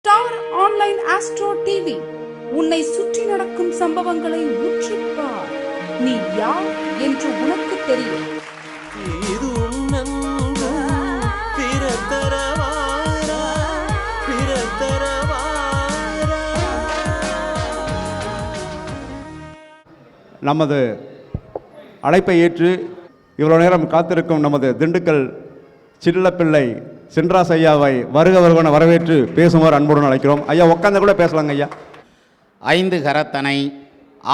Star online astro TV உன்னை சுற்றி நடக்கும் சம்பவங்களை உற்றுப்பார். நீ யார் என்று உனக்கு தெரியும். நமது அழைப்பை ஏற்று இவ்வளவு நேரம் காத்திருக்கும் நமது திண்டுக்கல் சில்லப்பிள்ளை சின்ராஸ் ஐயாவை வருகவன வரவேற்று பேசுமாறு அன்புடன் அழைக்கிறோம். ஐயா உட்காந்து கூட பேசலாங்க ஐயா. ஐந்து கரத்தனை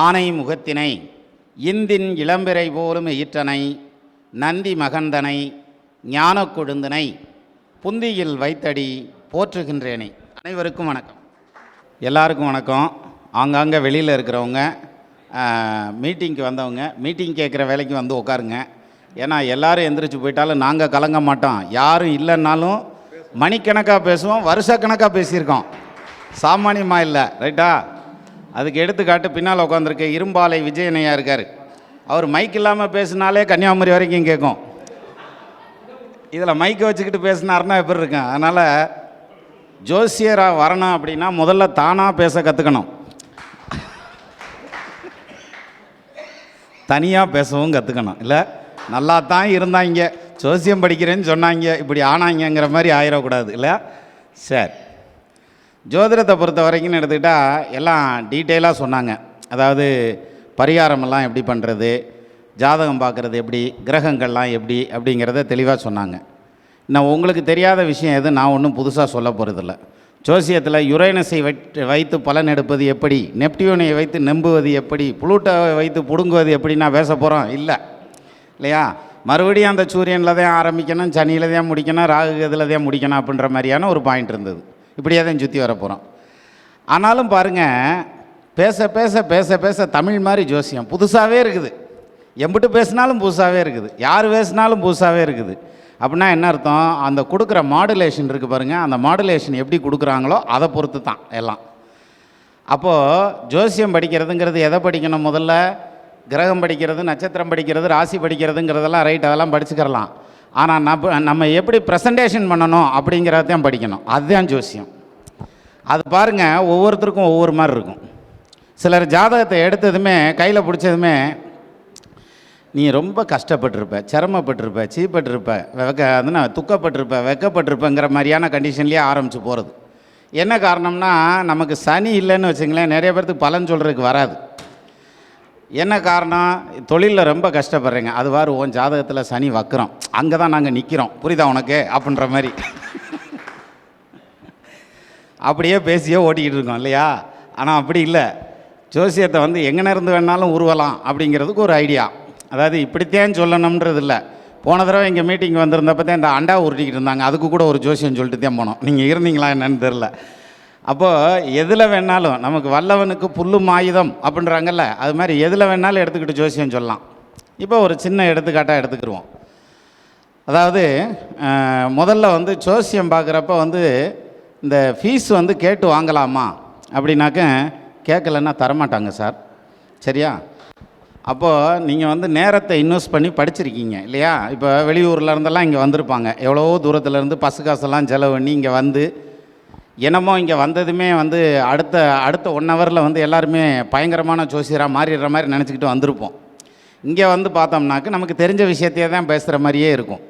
ஆனை முகத்தினை இந்தின் இளம்பிறை போலும் ஈற்றனை நந்தி மகந்தனை ஞான கொழுந்தனை புந்தியில் வைத்தடி போற்றுகின்றேனே. அனைவருக்கும் வணக்கம். எல்லாருக்கும் வணக்கம். ஆங்காங்கே வெளியில் இருக்கிறவங்க, மீட்டிங்க்கு வந்தவங்க, மீட்டிங் கேட்குற வேலைக்கு வந்து உட்காருங்க. ஏன்னா எல்லோரும் எந்திரிச்சு போயிட்டாலும் நாங்கள் கலங்க மாட்டோம். யாரும் இல்லைன்னாலும் மணிக்கணக்காக பேசுவோம், வருஷக்கணக்காக பேசியிருக்கோம், சாமானியமாக இல்லை. ரைட்டா? அதுக்கு எடுத்துக்காட்டு பின்னால் உட்காந்துருக்க இரும்பாலை விஜயனையா இருக்கார். அவர் மைக் இல்லாமல் பேசினாலே கன்னியாகுமரி வரைக்கும் கேட்கும். இதில் மைக்கை வச்சுக்கிட்டு பேசினார்னா எப்படி இருக்கேன். அதனால் ஜோசியராக வரணும் அப்படின்னா முதல்ல தானாக பேச கற்றுக்கணும், தனியாக பேசவும் கற்றுக்கணும். இல்லை நல்லா தான் இருந்தாங்க, ஜோசியம் படிக்கிறேன்னு சொன்னாங்க, இப்படி ஆனாங்கிற மாதிரி ஆயிடக்கூடாது. இல்லை? சரி, ஜோதிடத்தை பொறுத்த வரைக்கும் எடுத்துக்கிட்டால் எல்லாம் டீட்டெயிலாக சொன்னாங்க. அதாவது பரிகாரமெல்லாம் எப்படி பண்ணுறது, ஜாதகம் பார்க்குறது எப்படி, கிரகங்கள்லாம் எப்படி அப்படிங்கிறத தெளிவாக சொன்னாங்க. நான் உங்களுக்கு தெரியாத விஷயம் எது நான் ஒன்றும் புதுசாக சொல்ல போகிறதில்ல. ஜோசியத்தில் யுரேனஸை வைத்து பலன் எடுப்பது எப்படி, நெப்டியூனை வைத்து நம்புவது எப்படி, புளூட்டோவை வைத்து பிடுங்குவது எப்படி நான் பேச போகிறோம் இல்லை இல்லையா? மறுபடியும் அந்த சூரியனில் தான் ஆரம்பிக்கணும், சனியில் தான் முடிக்கணும், ராகு இதில் தான் முடிக்கணும் அப்படின்ற மாதிரியான ஒரு பாயிண்ட் இருந்தது. இப்படியே தான் சுற்றி வர போகிறோம். ஆனாலும் பாருங்கள், பேச பேச பேச பேச தமிழ் மாதிரி ஜோசியம் புதுசாகவே இருக்குது. எம்பிட்டு பேசினாலும் புதுசாகவே இருக்குது, யார் பேசினாலும் புதுசாகவே இருக்குது. அப்படின்னா என்ன அர்த்தம்? அந்த கொடுக்குற மாடுலேஷன் இருக்குது பாருங்கள், அந்த மாடுலேஷன் எப்படி கொடுக்குறாங்களோ அதை பொறுத்து தான் எல்லாம். அப்போது ஜோசியம் படிக்கிறதுங்கிறது எதை படிக்கணும்? முதல்ல கிரகம் படிக்கிறது, நட்சத்திரம் படிக்கிறது, ராசி படிக்கிறதுங்கிறதெல்லாம் ரைட், அதெல்லாம் படிச்சுக்கிறலாம். ஆனால் நம்ம எப்படி ப்ரெசன்டேஷன் பண்ணணும் அப்படிங்கிறதையும் படிக்கணும். அதுதான் ஜோசியம். அது பாருங்கள், ஒவ்வொருத்தருக்கும் ஒவ்வொரு மாதிரி இருக்கும். சிலர் ஜாதகத்தை எடுத்ததுமே கையில் பிடிச்சதுமே நீ ரொம்ப கஷ்டப்பட்டிருப்ப, சிரமப்பட்டிருப்ப, சீப்பட்டிருப்ப, துக்கப்பட்டிருப்ப, வெக்கப்பட்டிருப்பங்கிற மாதிரியான கண்டிஷன்லேயே ஆரம்பித்து போகிறது. என்ன காரணம்னா, நமக்கு சனி இல்லைன்னு வச்சுங்களேன், நிறைய பேர்த்துக்கு பலன் சொல்கிறதுக்கு வராது. என்ன காரணம்? தொழிலில் ரொம்ப கஷ்டப்படுறீங்க, அது வாரு உன் ஜாதகத்தில் சனி வக்கிறோம், அங்கே தான் நாங்கள் நிற்கிறோம், புரியுதா உனக்கு அப்படின்ற மாதிரி அப்படியே பேசியே ஓட்டிக்கிட்டு இருக்கோம் இல்லையா? ஆனால் அப்படி இல்லை. ஜோசியத்தை வந்து எங்கே இருந்து வேணாலும் உருவலாம் அப்படிங்கிறதுக்கு ஒரு ஐடியா. அதாவது இப்படித்தான் சொல்லணுன்றது இல்லை. போன தடவை எங்கள் மீட்டிங் வந்திருந்தப்போ தான் இந்த அண்டா உருட்டிக்கிட்டு இருந்தாங்க, அதுக்கு கூட ஒரு ஜோசியம் சொல்லிட்டு தான் போனோம். நீங்கள் இருந்தீங்களா என்னன்னு தெரில. அப்போது எதில் வேணாலும் நமக்கு வல்லவனுக்கு புல்லும் ஆயுதம் அப்படின்றாங்கல்ல, அது மாதிரி எதில் வேணாலும் எடுத்துக்கிட்டு ஜோசியம் சொல்லலாம். இப்போ ஒரு சின்ன எடுத்துக்காட்டாக எடுத்துக்கிடுவோம். அதாவது முதல்ல வந்து ஜோசியம் பார்க்குறப்ப வந்து இந்த ஃபீஸ் வந்து கேட்டு வாங்கலாமா அப்படின்னாக்க, கேட்கலன்னா தரமாட்டாங்க சார், சரியா? அப்போது நீங்கள் வந்து நேரத்தை இன்வெஸ்ட் பண்ணி படிச்சிருக்கீங்க இல்லையா? இப்போ வெளியூரில் இருந்தெல்லாம் இங்கே வந்திருப்பாங்க, எவ்வளோ தூரத்துலேருந்து பஸ்ஸு காசெல்லாம் செலவு பண்ணி இங்கே வந்து, என்னமோ இங்கே வந்ததுமே வந்து அடுத்த 1 ஹவரில் வந்து எல்லாருமே பயங்கரமான ஜோசியராக மாறிடுற மாதிரி நினச்சிக்கிட்டு வந்திருப்போம். இங்கே வந்து பார்த்தோம்னாக்க நமக்கு தெரிஞ்ச விஷயத்தையே தான் பேசுகிற மாதிரியே இருக்கும்.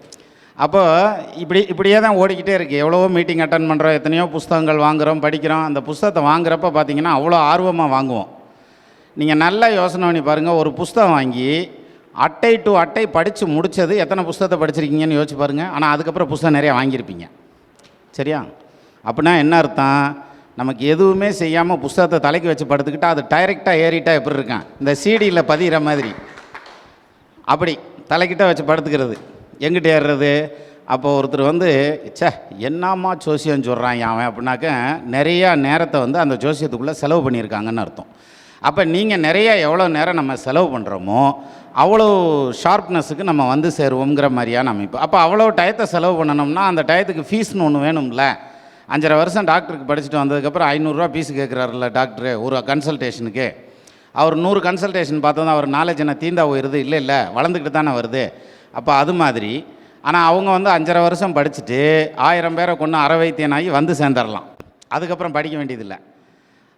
அப்போது இப்படியே தான் ஓடிக்கிட்டே இருக்குது. எவ்வளவோ மீட்டிங் அட்டன் பண்ணுறோம், எத்தனையோ புஸ்தகங்கள் வாங்குகிறோம், படிக்கிறோம். அந்த புஸ்தகத்தை வாங்குறப்ப பார்த்திங்கன்னா அவ்வளோ ஆர்வமாக வாங்குவோம். நீங்கள் நல்லா யோசனை பண்ணி பாருங்கள், ஒரு புஸ்தகம் வாங்கி அட்டை டு அட்டை படித்து முடித்தது எத்தனை புஸ்தகத்தை படிச்சிருக்கீங்கன்னு யோசிச்சு பாருங்கள். ஆனால் அதுக்கப்புறம் புஸ்தகம் நிறையா வாங்கியிருப்பீங்க, சரியா? அப்படின்னா என்ன அர்த்தம்? நமக்கு எதுவுமே செய்யாமல் புஸ்தகத்தை தலைக்கு வச்சு படுத்துக்கிட்டால் அது டைரெக்டாக ஏறிட்டால் எப்படி இருக்கான், இந்த சீடியில் பதிகிற மாதிரி அப்படி தலைக்கிட்ட வச்சு படுத்துக்கிறது. எங்கிட்ட ஏறுறது? அப்போ ஒருத்தர் வந்து என்னம்மா ஜோசியம் சொல்கிறான் அவன் அப்படின்னாக்க, நிறையா நேரத்தை வந்து அந்த ஜோசியத்துக்குள்ளே செலவு பண்ணியிருக்காங்கன்னு அர்த்தம். அப்போ நீங்கள் எவ்வளோ நேரம் நம்ம செலவு பண்ணுறோமோ அவ்வளோ ஷார்ப்னஸுக்கு நம்ம வந்து சேருவோங்கிற மாதிரியான அமைப்பு. அப்போ அவ்வளோ டயத்தை செலவு பண்ணணும்னா அந்த டயத்துக்கு ஃபீஸ்னு ஒன்று வேணும்ல. 5.5 வருஷம் டாக்டருக்கு படிச்சுட்டு வந்ததுக்கப்புறம் 500 ஃபீஸ் கேட்குறாருல்ல டாக்டரு ஒரு கன்சல்டேஷனுக்கு. அவர் 100 கன்சல்டேஷன் பார்த்தா தான் அவர் நாலேஜ் என்ன தீந்தா போயிடுது? இல்லை வளர்ந்துக்கிட்டு தானே வருது. அப்போ அது மாதிரி. ஆனால் அவங்க வந்து 5.5 வருஷம் படிச்சுட்டு 1000 பேரை கொண்டு அரை வைத்தியனாகி வந்து சேர்ந்துடலாம். அதுக்கப்புறம் படிக்க வேண்டியதில்லை.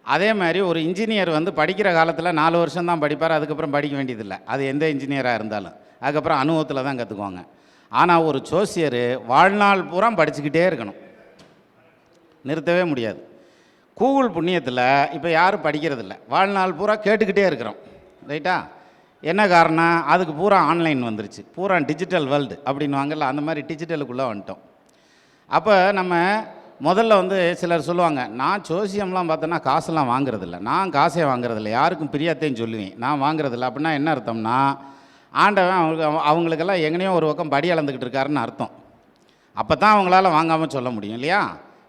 அதே மாதிரி ஒரு இன்ஜினியர் வந்து படிக்கிற காலத்தில் 4 வருஷம் தான் படிப்பார், அதுக்கப்புறம் படிக்க வேண்டியதில்லை. அது எந்த இன்ஜினியராக இருந்தாலும் அதுக்கப்புறம் அனுபவத்தில் தான் கற்றுக்குவாங்க. ஆனால் ஒரு ஜோசியர் வாழ்நாள் பூரா படிச்சுக்கிட்டே இருக்கணும், நிறுத்தவே முடியாது. கூகுள் புண்ணியத்தில் இப்போ யாரும் படிக்கிறதில்ல, வாழ்நாள் பூரா கேட்டுக்கிட்டே இருக்கிறோம். ரைட்டா? என்ன காரணம்? அதுக்கு பூரா ஆன்லைன் வந்துருச்சு, பூரா டிஜிட்டல் வேர்ல்டு அப்படின்னு வாங்கல, அந்த மாதிரி டிஜிட்டலுக்குள்ளே வந்துட்டோம். அப்போ நம்ம முதல்ல வந்து சிலர் சொல்லுவாங்க, நான் ஜோசியம்லாம் பார்த்தோன்னா காசெல்லாம் வாங்குறதில்ல, நான் காசே வாங்குறதில்ல, யாருக்கும் பிரியாத்தையும் சொல்லுவேன், நான் வாங்குறதில்ல. அப்படின்னா என்ன அர்த்தம்னா, ஆண்டவன் அவங்களுக்கெல்லாம் எங்கனையோ ஒரு பக்கம் படி அளந்துக்கிட்டு இருக்காருன்னு அர்த்தம். அப்போ தான் அவங்களால வாங்காமல் சொல்ல முடியும் இல்லையா?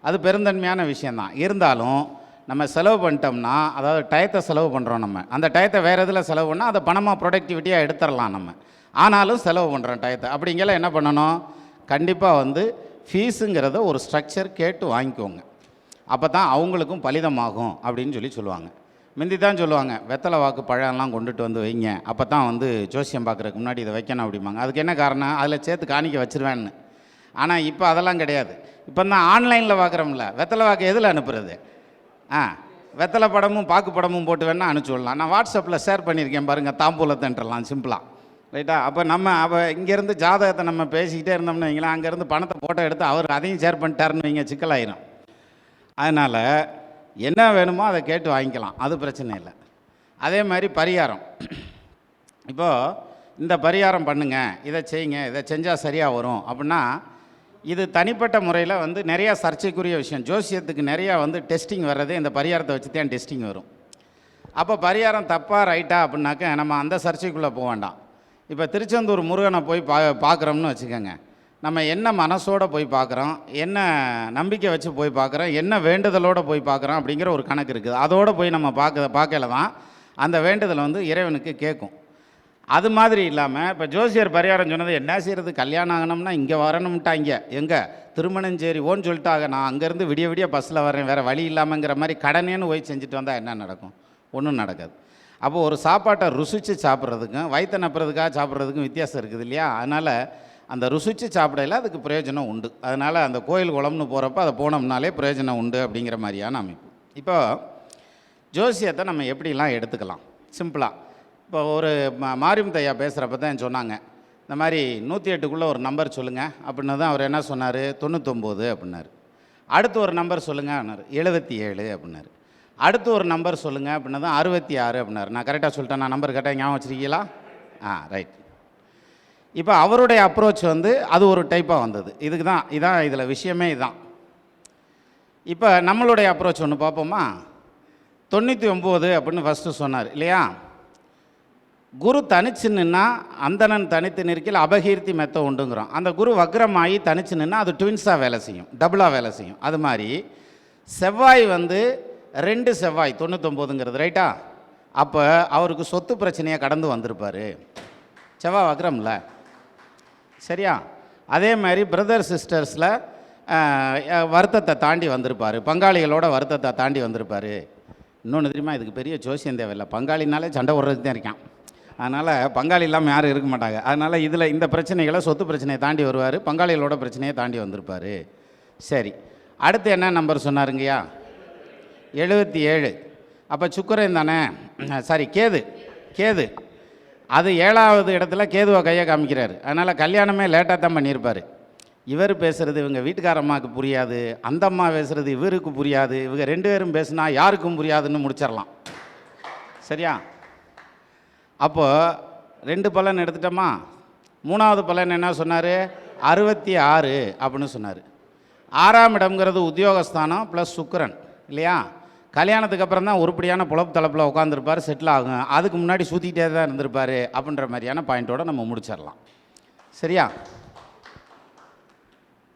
அது பெருந்தன்மையான விஷயந்தான். இருந்தாலும் நம்ம செலவு பண்ணிட்டோம்னா, அதாவது டயத்தை செலவு பண்ணுறோம், நம்ம அந்த டயத்தை வேறு இதில் செலவு பண்ணால் அதை பணமாக ப்ரொடக்டிவிட்டியாக எடுத்துடலாம் நம்ம. ஆனாலும் செலவு பண்ணுறோம் டயத்தை. அப்படிங்கிற என்ன பண்ணணும்? கண்டிப்பாக வந்து ஃபீஸுங்கிறத ஒரு ஸ்ட்ரக்சர் கேட்டு வாங்கிக்கோங்க. அப்போ தான் அவங்களுக்கும் பலிதமாகும் அப்படின்னு சொல்லுவாங்க. முந்தி தான் சொல்லுவாங்க, வெத்தலை வாக்கு பழம்லாம் கொண்டுட்டு வந்து வைங்க, அப்போ தான் வந்து ஜோசியம் பார்க்குறதுக்கு முன்னாடி இதை வைக்கணும் அப்படிம்பாங்க. அதுக்கு என்ன காரணம்? அதில் சேர்த்து காணிக்க வச்சுருவேன்னு. ஆனால் இப்போ அதெல்லாம் கிடையாது. இப்போ தான் ஆன்லைனில் பார்க்குறோம்ல, வெத்தலை வாக்கு எதில் அனுப்புறது? வெத்தலை படமும் பாக்கு படமும் போட்டு வேணால் அனுப்பிச்சி விடலாம். நான் வாட்ஸ்அப்பில் ஷேர் பண்ணியிருக்கேன் பாருங்கள், தாம்பூலத்தன்றலாம் சிம்பிளாக. ரைட்டா? அப்போ நம்ம இங்கேருந்து ஜாதகத்தை நம்ம பேசிக்கிட்டே இருந்தோம்னு வைங்களேன், அங்கேருந்து பணத்தை ஃபோட்டோ எடுத்து அவர் அதையும் ஷேர் பண்ணிட்டாருன்னு வைங்க, சிக்கலாயிரும். அதனால் என்ன வேணுமோ அதை கேட்டு வாங்கிக்கலாம், அது பிரச்சனை இல்லை. அதே மாதிரி பரிகாரம், இப்போது இந்த பரிகாரம் பண்ணுங்கள், இதை செய்யுங்க, இதை செஞ்சால் சரியாக வரும் அப்படின்னா, இது தனிப்பட்ட முறையில் வந்து நிறையா சர்ச்சைக்குரிய விஷயம். ஜோசியத்துக்கு நிறையா வந்து டெஸ்டிங் வர்றது இந்த பரிகாரத்தை வச்சு தான் டெஸ்டிங் வரும். அப்போ பரிகாரம் தப்பாக ரைட்டா அப்படின்னாக்க நம்ம அந்த சர்ச்சைக்குள்ளே போக வேண்டாம். இப்போ திருச்செந்தூர் முருகனை போய் பார்க்குறோம்னு வச்சுக்கோங்க, நம்ம என்ன மனசோடு போய் பார்க்குறோம், என்ன நம்பிக்கை வச்சு போய் பார்க்குறோம், என்ன வேண்டுதலோடு போய் பார்க்குறோம் அப்படிங்கிற ஒரு கணக்கு இருக்குது. அதோடு போய் நம்ம பார்க்கல தான் அந்த வேண்டுதல் வந்து இறைவனுக்கு கேட்கும். அது மாதிரி இல்லாமல் இப்போ ஜோசியர் பரிகாரம் சொன்னது, என்ன செய்கிறது, கல்யாணம் ஆகணும்னா இங்கே வரணும்ட்டாங்க, எங்கே திருமணஞ்சேரி ஓன்னு சொல்லிட்டாங்க, நான் அங்கேருந்து விடிய விடிய பஸ்ஸில் வரேன், வேறு வழி இல்லாமங்கிற மாதிரி கடனேன்னு போய் செஞ்சுட்டு வந்தால் என்ன நடக்கும்? ஒன்றும் நடக்காது. அப்போது ஒரு சாப்பாட்டை ருசித்து சாப்பிட்றதுக்கும் வயிற்றை நப்புறதுக்காக சாப்பிட்றதுக்கும் வித்தியாசம் இருக்குது இல்லையா? அதனால் அந்த ருசித்து சாப்பிடையில அதுக்கு பிரயோஜனம் உண்டு. அதனால் அந்த கோயில் குளம்னு போகிறப்ப அதை போனோம்னாலே பிரயோஜனம் உண்டு அப்படிங்கிற மாதிரியான அமைப்பு. இப்போ ஜோசியத்தை நம்ம எப்படிலாம் எடுத்துக்கலாம் சிம்பிளாக. இப்போ ஒரு மாரிமுத்தையா பேசுகிறப்ப தான் சொன்னாங்க, இந்த மாதிரி 108க்குள்ளே ஒரு நம்பர் சொல்லுங்கள் அப்படின்னு தான். அவர் என்ன சொன்னார்? 99 அப்படின்னாரு. அடுத்து ஒரு நம்பர் சொல்லுங்கள் அப்படின்னாரு, 77 அப்படின்னாரு. அடுத்து ஒரு நம்பர் சொல்லுங்கள் அப்படின்னா தான் 66 அப்படின்னாரு. நான் கரெக்டாக சொல்லிட்டேன், நான் நம்பர் கரெக்டாக ஞாபகம் வச்சுருக்கீங்களா? ரைட். இப்போ அவருடைய அப்ரோச் வந்து அது ஒரு டைப்பாக வந்தது. இதான் இதில் விஷயமே இதுதான். இப்போ நம்மளுடைய அப்ரோச் ஒன்று பார்ப்போமா? 99 அப்படின்னு ஃபஸ்ட்டு சொன்னார் இல்லையா? குரு தனிச்சு நின்னா அந்தணன் தனித்து நிற்கில் அபகீர்த்தி மெத்த உண்டுங்கிறோம். அந்த குரு வக்ரமாகி தனிச்சு நின்னா அது ட்வின்ஸாக வேலை செய்யும், டபுளாக வேலை செய்யும். அது மாதிரி செவ்வாய் வந்து 2 செவ்வாய் 99ங்கிறது ரைட்டா? அப்போ அவருக்கு சொத்து பிரச்சனையை கடந்து வந்திருப்பார், செவ்வாய் வக்ரம்ல, சரியா? அதே மாதிரி பிரதர் சிஸ்டர்ஸில் வருத்தத்தை தாண்டி வந்திருப்பார், பங்காளிகளோட வருத்தத்தை தாண்டி வந்திருப்பார். இன்னொன்று தெரியுமா, இதுக்கு பெரிய ஜோசியம் தேவையில்லை, பங்காளினாலே சண்டை ஓடுறதுக்கு தான் இருக்கான். அதனால் பங்காளி இல்லாமல் யாரும் இருக்க மாட்டாங்க. அதனால் இதில் இந்த பிரச்சனைகளை சொத்து பிரச்சனையை தாண்டி வருவார், பங்காளிகளோட பிரச்சனையை தாண்டி வந்திருப்பார். சரி, அடுத்து என்ன நம்பர் சொன்னாருங்கய்யா? 77. அப்போ சுக்கிரன் தானே, சாரி கேது. அது 7வது இடத்துல கேதுவை கையை காமிக்கிறாரு. அதனால் கல்யாணமே லேட்டாக தான் பண்ணியிருப்பார். இவர் பேசுகிறது இவங்க வீட்டுக்காரம்மாவுக்கு புரியாது, அந்த அம்மா பேசுகிறது இவருக்கு புரியாது, இவங்க 2 பேரும் பேசுனா யாருக்கும் புரியாதுன்னு முடிச்சிடலாம், சரியா? அப்போது 2 பலன் எடுத்துட்டோமா? 3வது பலன் என்ன சொன்னார்? 66 அப்படின்னு சொன்னார். 6ஆம் இடம்ங்கிறது உத்தியோகஸ்தானம் ப்ளஸ் சுக்கிரன் இல்லையா? கல்யாணத்துக்கு அப்புறம் தான் உருப்படியான புலப்பு தலைப்பில் உட்காந்துருப்பார், செட்டில் ஆகும். அதுக்கு முன்னாடி சுற்றிக்கிட்டே தான் இருந்திருப்பார் அப்படின்ற மாதிரியான பாயிண்ட்டோடு நம்ம முடிச்சிடலாம், சரியா?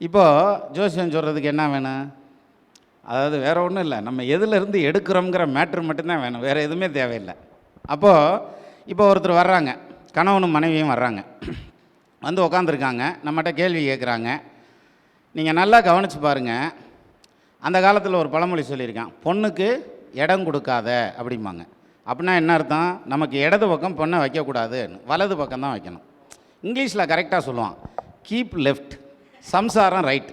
இப்போது ஜோசியம் சொல்கிறதுக்கு என்ன வேணும்? அதாவது வேறு ஒன்றும் இல்லை, நம்ம எதிலிருந்து எடுக்கிறோங்கிற மேட்ரு மட்டும்தான் வேணும், வேறு எதுவுமே தேவையில்லை. அப்போது இப்போ ஒருத்தர் வர்றாங்க, கணவனும் மனைவியும் வர்றாங்க, வந்து உக்காந்துருக்காங்க, நம்மகிட்ட கேள்வி கேட்குறாங்க. நீங்கள் நல்லா கவனித்து பாருங்கள், அந்த காலத்தில் ஒரு பழமொழி சொல்லியிருக்கான், பொண்ணுக்கு இடம் கொடுக்காத அப்படிம்பாங்க. அப்படின்னா என்ன அர்த்தம்? நமக்கு இடது பக்கம் பொண்ணை வைக்கக்கூடாது, வலது பக்கம் தான் வைக்கணும். இங்கிலீஷில் கரெக்டாக சொல்லுவான், கீப் லெஃப்ட், சம்சாரம் ரைட்.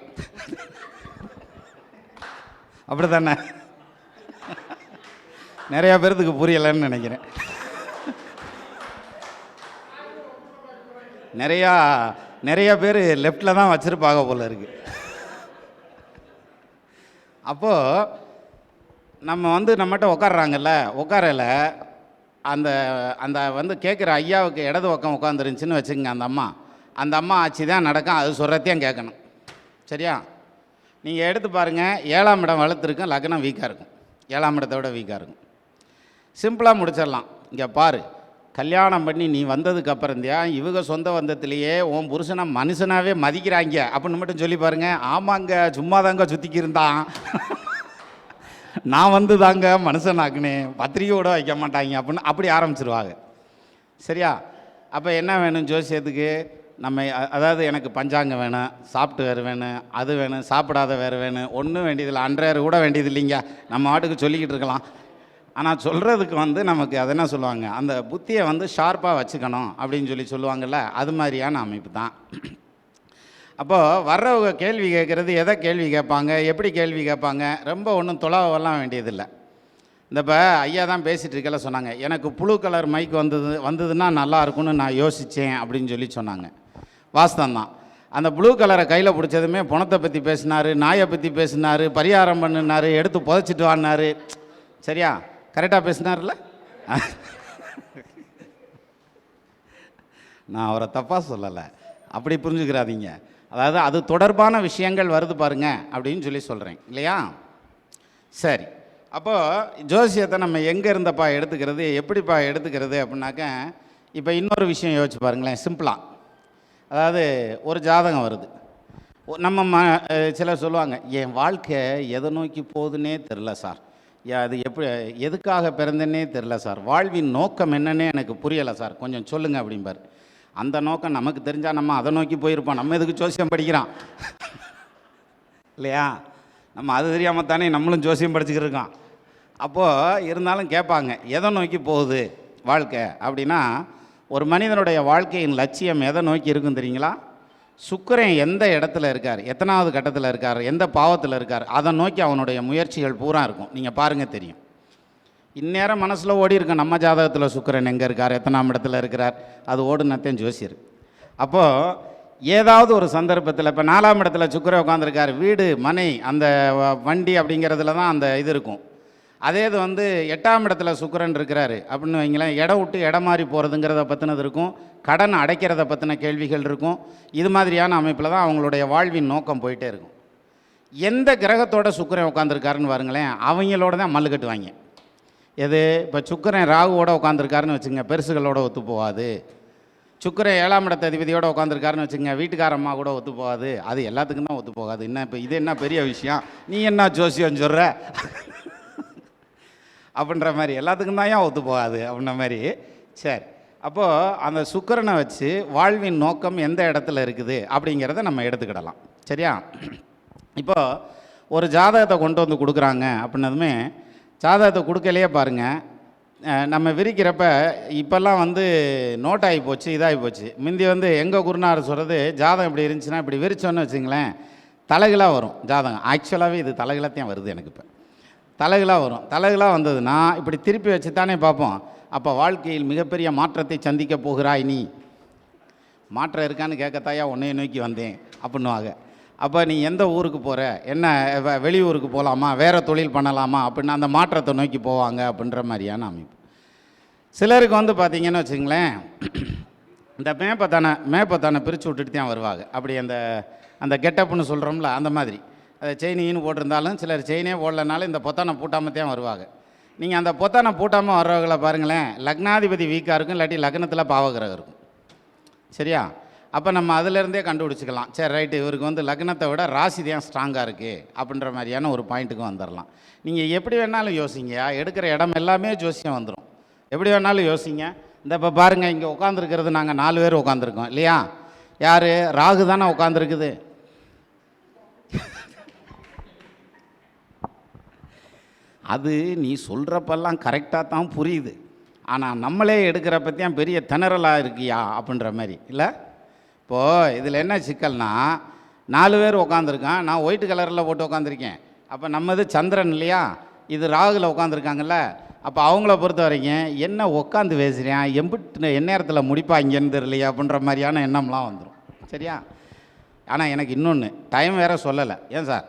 அப்படி தானே? நிறையா பேர்த்துக்கு புரியலைன்னு நினைக்கிறேன். நிறையா பேர் லெஃப்டில் தான் வச்சுருப்பாங்க போல இருக்குது. அப்போது நம்ம நம்மகிட்ட உட்காடுறாங்கல்ல, உட்காரல அந்த அந்த கேட்குற ஐயாவுக்கு இடது பக்கம் உட்காந்துருந்துச்சின்னு வச்சுக்கோங்க. அந்த அம்மா ஆட்சி தான் நடக்கும், அது சொல்கிறதையும் கேட்கணும். சரியா? நீங்கள் எடுத்து பாருங்கள், 7ஆம் இடம் வளர்த்துருக்கும், லக்னம் வீக்காக இருக்கும், 7ஆம் இடத்தை விட வீக்காக இருக்கும். சிம்பிளாக முடிச்சிடலாம். இங்கே பாரு, கல்யாணம் பண்ணி நீ வந்ததுக்கு அப்புறந்தியா இவங்க சொந்த வந்தத்துலேயே உன் புருஷனை மனுஷனாகவே மதிக்கிறாங்க அப்படின்னு மட்டும் சொல்லி பாருங்கள். ஆமாங்க, சும்மா தாங்க சுற்றிக்கி இருந்தான், நான் தாங்க மனுஷனாக்குனேன், பத்திரிக்கை கூட வைக்க மாட்டாங்க அப்படின்னு அப்படி ஆரம்பிச்சிருவாங்க. சரியா? அப்போ என்ன வேணும் ஜோசியத்துக்கு? நம்ம அதாவது எனக்கு பஞ்சாங்கம் வேணும், சாப்பிட்டு வேறு வேணும், அது வேணும், சாப்பிடாத வேறு வேணும், ஒன்றும் வேண்டியதில்லை, அன்றையர் கூட வேண்டியது இல்லைங்க, நம்ம வாட்டுக்கு சொல்லிக்கிட்டு இருக்கலாம். ஆனால் சொல்கிறதுக்கு நமக்கு அது என்ன சொல்லுவாங்க, அந்த புத்தியை ஷார்ப்பாக வச்சுக்கணும் அப்படின்னு சொல்லுவாங்கள்ல, அது மாதிரியான அமைப்பு தான். அப்போது வர்றவங்க கேள்வி கேட்குறது எதை கேள்வி கேட்பாங்க, எப்படி கேள்வி கேட்பாங்க, ரொம்ப ஒன்றும் தொலைவெல்லாம் வேண்டியதில்லை. இப்போ ஐயா தான் பேசிகிட்டு இருக்கல சொன்னாங்க, எனக்கு ப்ளூ கலர் மைக் வந்ததுன்னா நல்லா இருக்கும்னு நான் யோசித்தேன் அப்படின்னு சொன்னாங்க. வாஸ்தவந்தான். அந்த ப்ளூ கலரை கையில் பிடிச்சதுமே பணத்தை பற்றி பேசினார், நாயை பற்றி பேசினார், பரிகாரம் பண்ணினார், எடுத்து புதைச்சிட்டு வாங்கினார். சரியா? கரெக்டாக பேசினார்ல? நான் அவரை தப்பாக சொல்லலை, அப்படி புரிஞ்சுக்கிறாதீங்க. அதாவது அது தொடர்பான விஷயங்கள் வருது பாருங்க அப்படின்னு சொல்கிறேன் இல்லையா? சரி, அப்போது ஜோசியத்தை நம்ம எங்கே இருந்தப்பா எடுத்துக்கிறது, எப்படிப்பா எடுத்துக்கிறது அப்படின்னாக்க, இப்போ இன்னொரு விஷயம் யோசிச்சு பாருங்களேன் சிம்பிளாக. அதாவது ஒரு ஜாதகம் வருது, நம்ம சிலர் சொல்லுவாங்க, என் வாழ்க்கை எதை நோக்கி போகுதுன்னே தெரில சார், அது எதுக்காக பிறந்தேன்னே தெரில சார், வாழ்வின் நோக்கம் என்னன்னே எனக்கு புரியலை சார், கொஞ்சம் சொல்லுங்கள் அப்படிம்பார். அந்த நோக்கம் நமக்கு தெரிஞ்சால் நம்ம அதை நோக்கி போயிருப்போம், நம்ம எதுக்கு ஜோசியம் படிக்கிறான் இல்லையா? நம்ம அது தெரியாமல் தானே நம்மளும் ஜோசியம் படிச்சுக்கிட்டு இருக்கோம். அப்போது இருந்தாலும் கேட்பாங்க, எதை நோக்கி போகுது வாழ்க்கை அப்படின்னா, ஒரு மனிதனுடைய வாழ்க்கையின் லட்சியம் எதை நோக்கி இருக்குன்னு தெரியுங்களா? சுக்கிரன் எந்த இடத்துல இருக்கார், எத்தனாவது கட்டத்தில் இருக்கார், எந்த பாவத்தில் இருக்கார், அதை நோக்கி அவனுடைய முயற்சிகள் பூரா இருக்கும். நீங்கள் பாருங்கள், தெரியும். இந்நேரம் மனசில் ஓடி இருக்கும், நம்ம ஜாதகத்தில் சுக்கிரன் எங்கே இருக்கார், எத்தனாம் இடத்துல இருக்கிறார், அது ஓடுனத்தையும் ஜோசியர். அப்போது ஏதாவது ஒரு சந்தர்ப்பத்தில், இப்போ 4ஆம் இடத்துல சுக்கிரன் உட்காந்துருக்கார், வீடு மனை அந்த வண்டி அப்படிங்கிறதுல தான் அந்த இது இருக்கும். அதே இது 8ஆம் இடத்துல சுக்கிரன் இருக்கிறாரு அப்படின்னு வைங்களேன், இடம் விட்டு இடம் மாறி போகிறதுங்கிறத பற்றினது இருக்கும், கடன் அடைக்கிறத பற்றின கேள்விகள் இருக்கும். இது மாதிரியான அமைப்பில் தான் அவங்களுடைய வாழ்வின் நோக்கம் போயிட்டே இருக்கும். எந்த கிரகத்தோட சுக்கிரன் உட்காந்துருக்காருன்னு பாருங்களேன், அவங்களோட தான் மல்லு கட்டுவாங்க. எது? இப்போ சுக்கிரன் ராகுவோட உட்காந்துருக்காருன்னு வச்சுங்க, பெருசுகளோட ஒத்து போகாது. சுக்கிரன் 7ஆம் இடத்த அதிபதியோடு உட்காந்துருக்காருன்னு வச்சுங்க, வீட்டுக்காரம்மா கூட ஒத்து போகாது. அது எல்லாத்துக்கும் தான் ஒத்து போகாது. என்ன இப்போ இது என்ன பெரிய விஷயம், நீ என்ன ஜோசியம் சொல்கிற அப்படின்ற மாதிரி, எல்லாத்துக்கும் தான் ஏன் ஒத்து போகாது அப்படின்ற மாதிரி. சரி, அப்போது அந்த சுக்கிரனை வச்சு வாழ்வின் நோக்கம் எந்த இடத்துல இருக்குது அப்படிங்கிறத நம்ம எடுத்துக்கிடலாம். சரியா? இப்போது ஒரு ஜாதகத்தை கொண்டு கொடுக்குறாங்க அப்படின்னதுமே, ஜாதகத்தை கொடுக்கலையே பாருங்கள், நம்ம விரிக்கிறப்ப இப்போல்லாம் நோட் ஆகி போச்சு, இதாகி போச்சு. முந்தி எங்கள் குருநாதர் சொல்கிறது, ஜாதகம் இப்படி இருந்துச்சுன்னா இப்படி விரிச்சோன்னு வச்சுங்களேன், தலைகளாக வரும் ஜாதகம். ஆக்சுவலாகவே இது தலைகளாகத்தான் வருது எனக்கு. இப்போ தலைகளாக வரும். தலைகளாக வந்ததுன்னா இப்படி திருப்பி வச்சு தானே பார்ப்போம். அப்போ வாழ்க்கையில் மிகப்பெரிய மாற்றத்தை சந்திக்க போகிறாய் நீ, மாற்றம் இருக்கான்னு கேட்கத்தாயா உன்னைய நோக்கி வந்தேன் அப்படின்னுவாங்க. அப்போ நீ எந்த ஊருக்கு போகிற, என்ன வெளியூருக்கு போகலாமா, வேறு தொழில் பண்ணலாமா அப்படின்னு அந்த மாற்றத்தை நோக்கி போவாங்க அப்படின்ற மாதிரியான அமைப்பு. சிலருக்கு பார்த்திங்கன்னு வச்சுங்களேன், இந்த மேப்பத்தானை பிரித்து விட்டுட்டு தான் வருவாங்க. அப்படி அந்த கெட்டப்புன்னு சொல்கிறோம்ல, அந்த மாதிரி அதை செயினின்னு போட்டிருந்தாலும் சிலர் செயினே போடலனாலும் இந்த பொத்தானை பூட்டாமல் தான் வருவாங்க. நீங்கள் அந்த பொத்தானை பூட்டாமல் வர்றவங்களை பாருங்களேன், லக்னாதிபதி வீக்காக இருக்கும், இல்லாட்டி லக்னத்தில் பாவகிரகம் இருக்கும். சரியா? அப்போ நம்ம அதிலேருந்தே கண்டுபிடிச்சிக்கலாம், சரி ரைட்டு, இவருக்கு லக்னத்தை விட ராசி தான் ஸ்ட்ராங்காக இருக்குது அப்படின்ற மாதிரியான ஒரு பாயிண்ட்டுக்கு வந்துடலாம். நீங்கள் எப்படி வேணாலும் யோசிங்க, எடுக்கிற இடம் எல்லாமே ஜோசியம் வந்துடும். எப்படி வேணாலும் யோசிங்க. இந்த இப்போ பாருங்கள், இங்கே உட்காந்துருக்கிறது நாங்கள் 4 பேர் உட்காந்துருக்கோம் இல்லையா? யார்? ராகு தானே உட்காந்துருக்குது. அது நீ சொல்கிறப்பெல்லாம் கரெக்டாக தான் புரியுது, ஆனால் நம்மளே எடுக்கிறப்பத்தான் பெரிய திணறலாக இருக்கியா அப்படின்ற மாதிரி இல்லை? இப்போது இதில் என்ன சிக்கல்னா, 4 பேர் உட்காந்துருக்கான், நான் ஒயிட் கலரில் போட்டு உட்காந்துருக்கேன், அப்போ நம்மது சந்திரன் இல்லையா, இது ராகுல உட்காந்துருக்காங்கல்ல. அப்போ அவங்கள பொறுத்த வரைக்கும் என்ன உட்காந்து பேசுகிறேன், எம்பிட்டு எந்நேரத்தில் முடிப்பாங்கன்னு தெரியலையா அப்படின்ற மாதிரியான எண்ணம்லாம் வந்துடும். சரியா? ஆனால் எனக்கு இன்னொன்று, டைம் வேறு சொல்லலை. ஏன் சார்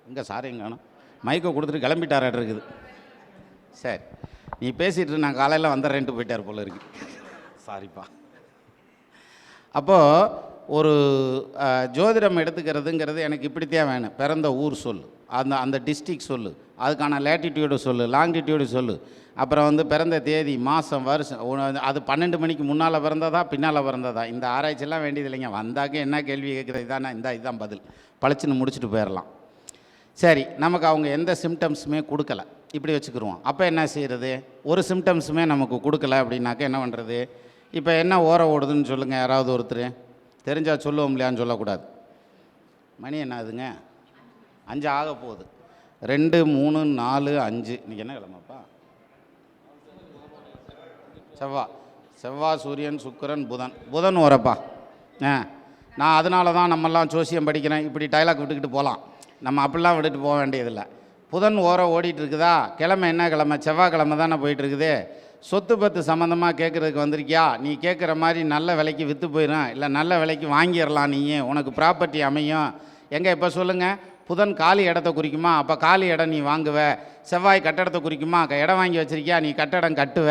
இங்கே சார் எங்கேணும் மைக்கை கொடுத்துட்டு கிளம்பிட்டாராட்டு இருக்குது. சரி, நீ பேசிகிட்டு நான் காலையில் வந்துடுறேன்ட்டு போயிட்டார் போல இருக்கு. சாரிப்பா. அப்போது ஒரு ஜோதிடம் எடுத்துக்கிறதுங்கிறது எனக்கு இப்படித்தான் வேணும். பிறந்த ஊர் சொல்லு, அந்த டிஸ்ட்ரிக் சொல்லு, அதுக்கான லேட்டிடியூடு சொல்லு, லாங்கிடியூடு சொல்லு, அப்புறம் வந்து பிறந்த தேதி, மாதம், வருஷம், அது 12 மணிக்கு முன்னால் பிறந்ததா பின்னால் பிறந்ததா, இந்த ஆராய்ச்சியெல்லாம் வேண்டியது இல்லைங்க. வந்தாக்க என்ன கேள்வி கேட்குறது, இதானே, இதுதான் பதில், பழிச்சுன்னு முடிச்சுட்டு போயிடலாம். சரி, நமக்கு அவங்க எந்த சிம்டம்ஸுமே கொடுக்கல, இப்படி வச்சுக்கிருவோம். அப்போ என்ன செய்கிறது? ஒரு சிம்டம்ஸுமே நமக்கு கொடுக்கல அப்படின்னாக்க என்ன பண்ணுறது? இப்போ என்ன ஓர ஓடுதுன்னு சொல்லுங்கள் யாராவது ஒருத்தர். தெரிஞ்சால் சொல்லுவோம் இல்லையான்னு சொல்லக்கூடாது. மணி என்ன ஆகுதுங்க? 5 ஆக போகுது. 2, 3, 4, 5. இன்றைக்கி என்ன கிழமைப்பா? செவ்வாய், சூரியன், சுக்கிரன், புதன் வரப்பா. நான் அதனால தான் நம்மெல்லாம் ஜோசியம் படிக்கிறேன், இப்படி டைலாக் விட்டுக்கிட்டு போகலாம். நம்ம அப்படிலாம் விட்டுட்டு போக வேண்டியதில்லை. புதன் ஓடிட்டு இருக்குதா? கிழமை என்ன கிழமை? செவ்வாய்க்கிழமை தானே போயிட்டுருக்குது. சொத்து பத்து சம்மந்தமாக கேட்குறதுக்கு வந்திருக்கியா? நீ கேட்குற மாதிரி நல்ல விலைக்கு விற்று போயிடும், இல்லை நல்ல விலைக்கு வாங்கிடலாம், நீயே உனக்கு ப்ராப்பர்ட்டி அமையும். எங்கே இப்போ சொல்லுங்கள், புதன் காலி இடத்த குறிக்குமா? அப்போ காலி இடம் நீ வாங்குவ. செவ்வாய் கட்டடத்தை குறிக்குமா? இடம் வாங்கி வச்சிருக்கியா, நீ கட்டடம் கட்டுவ.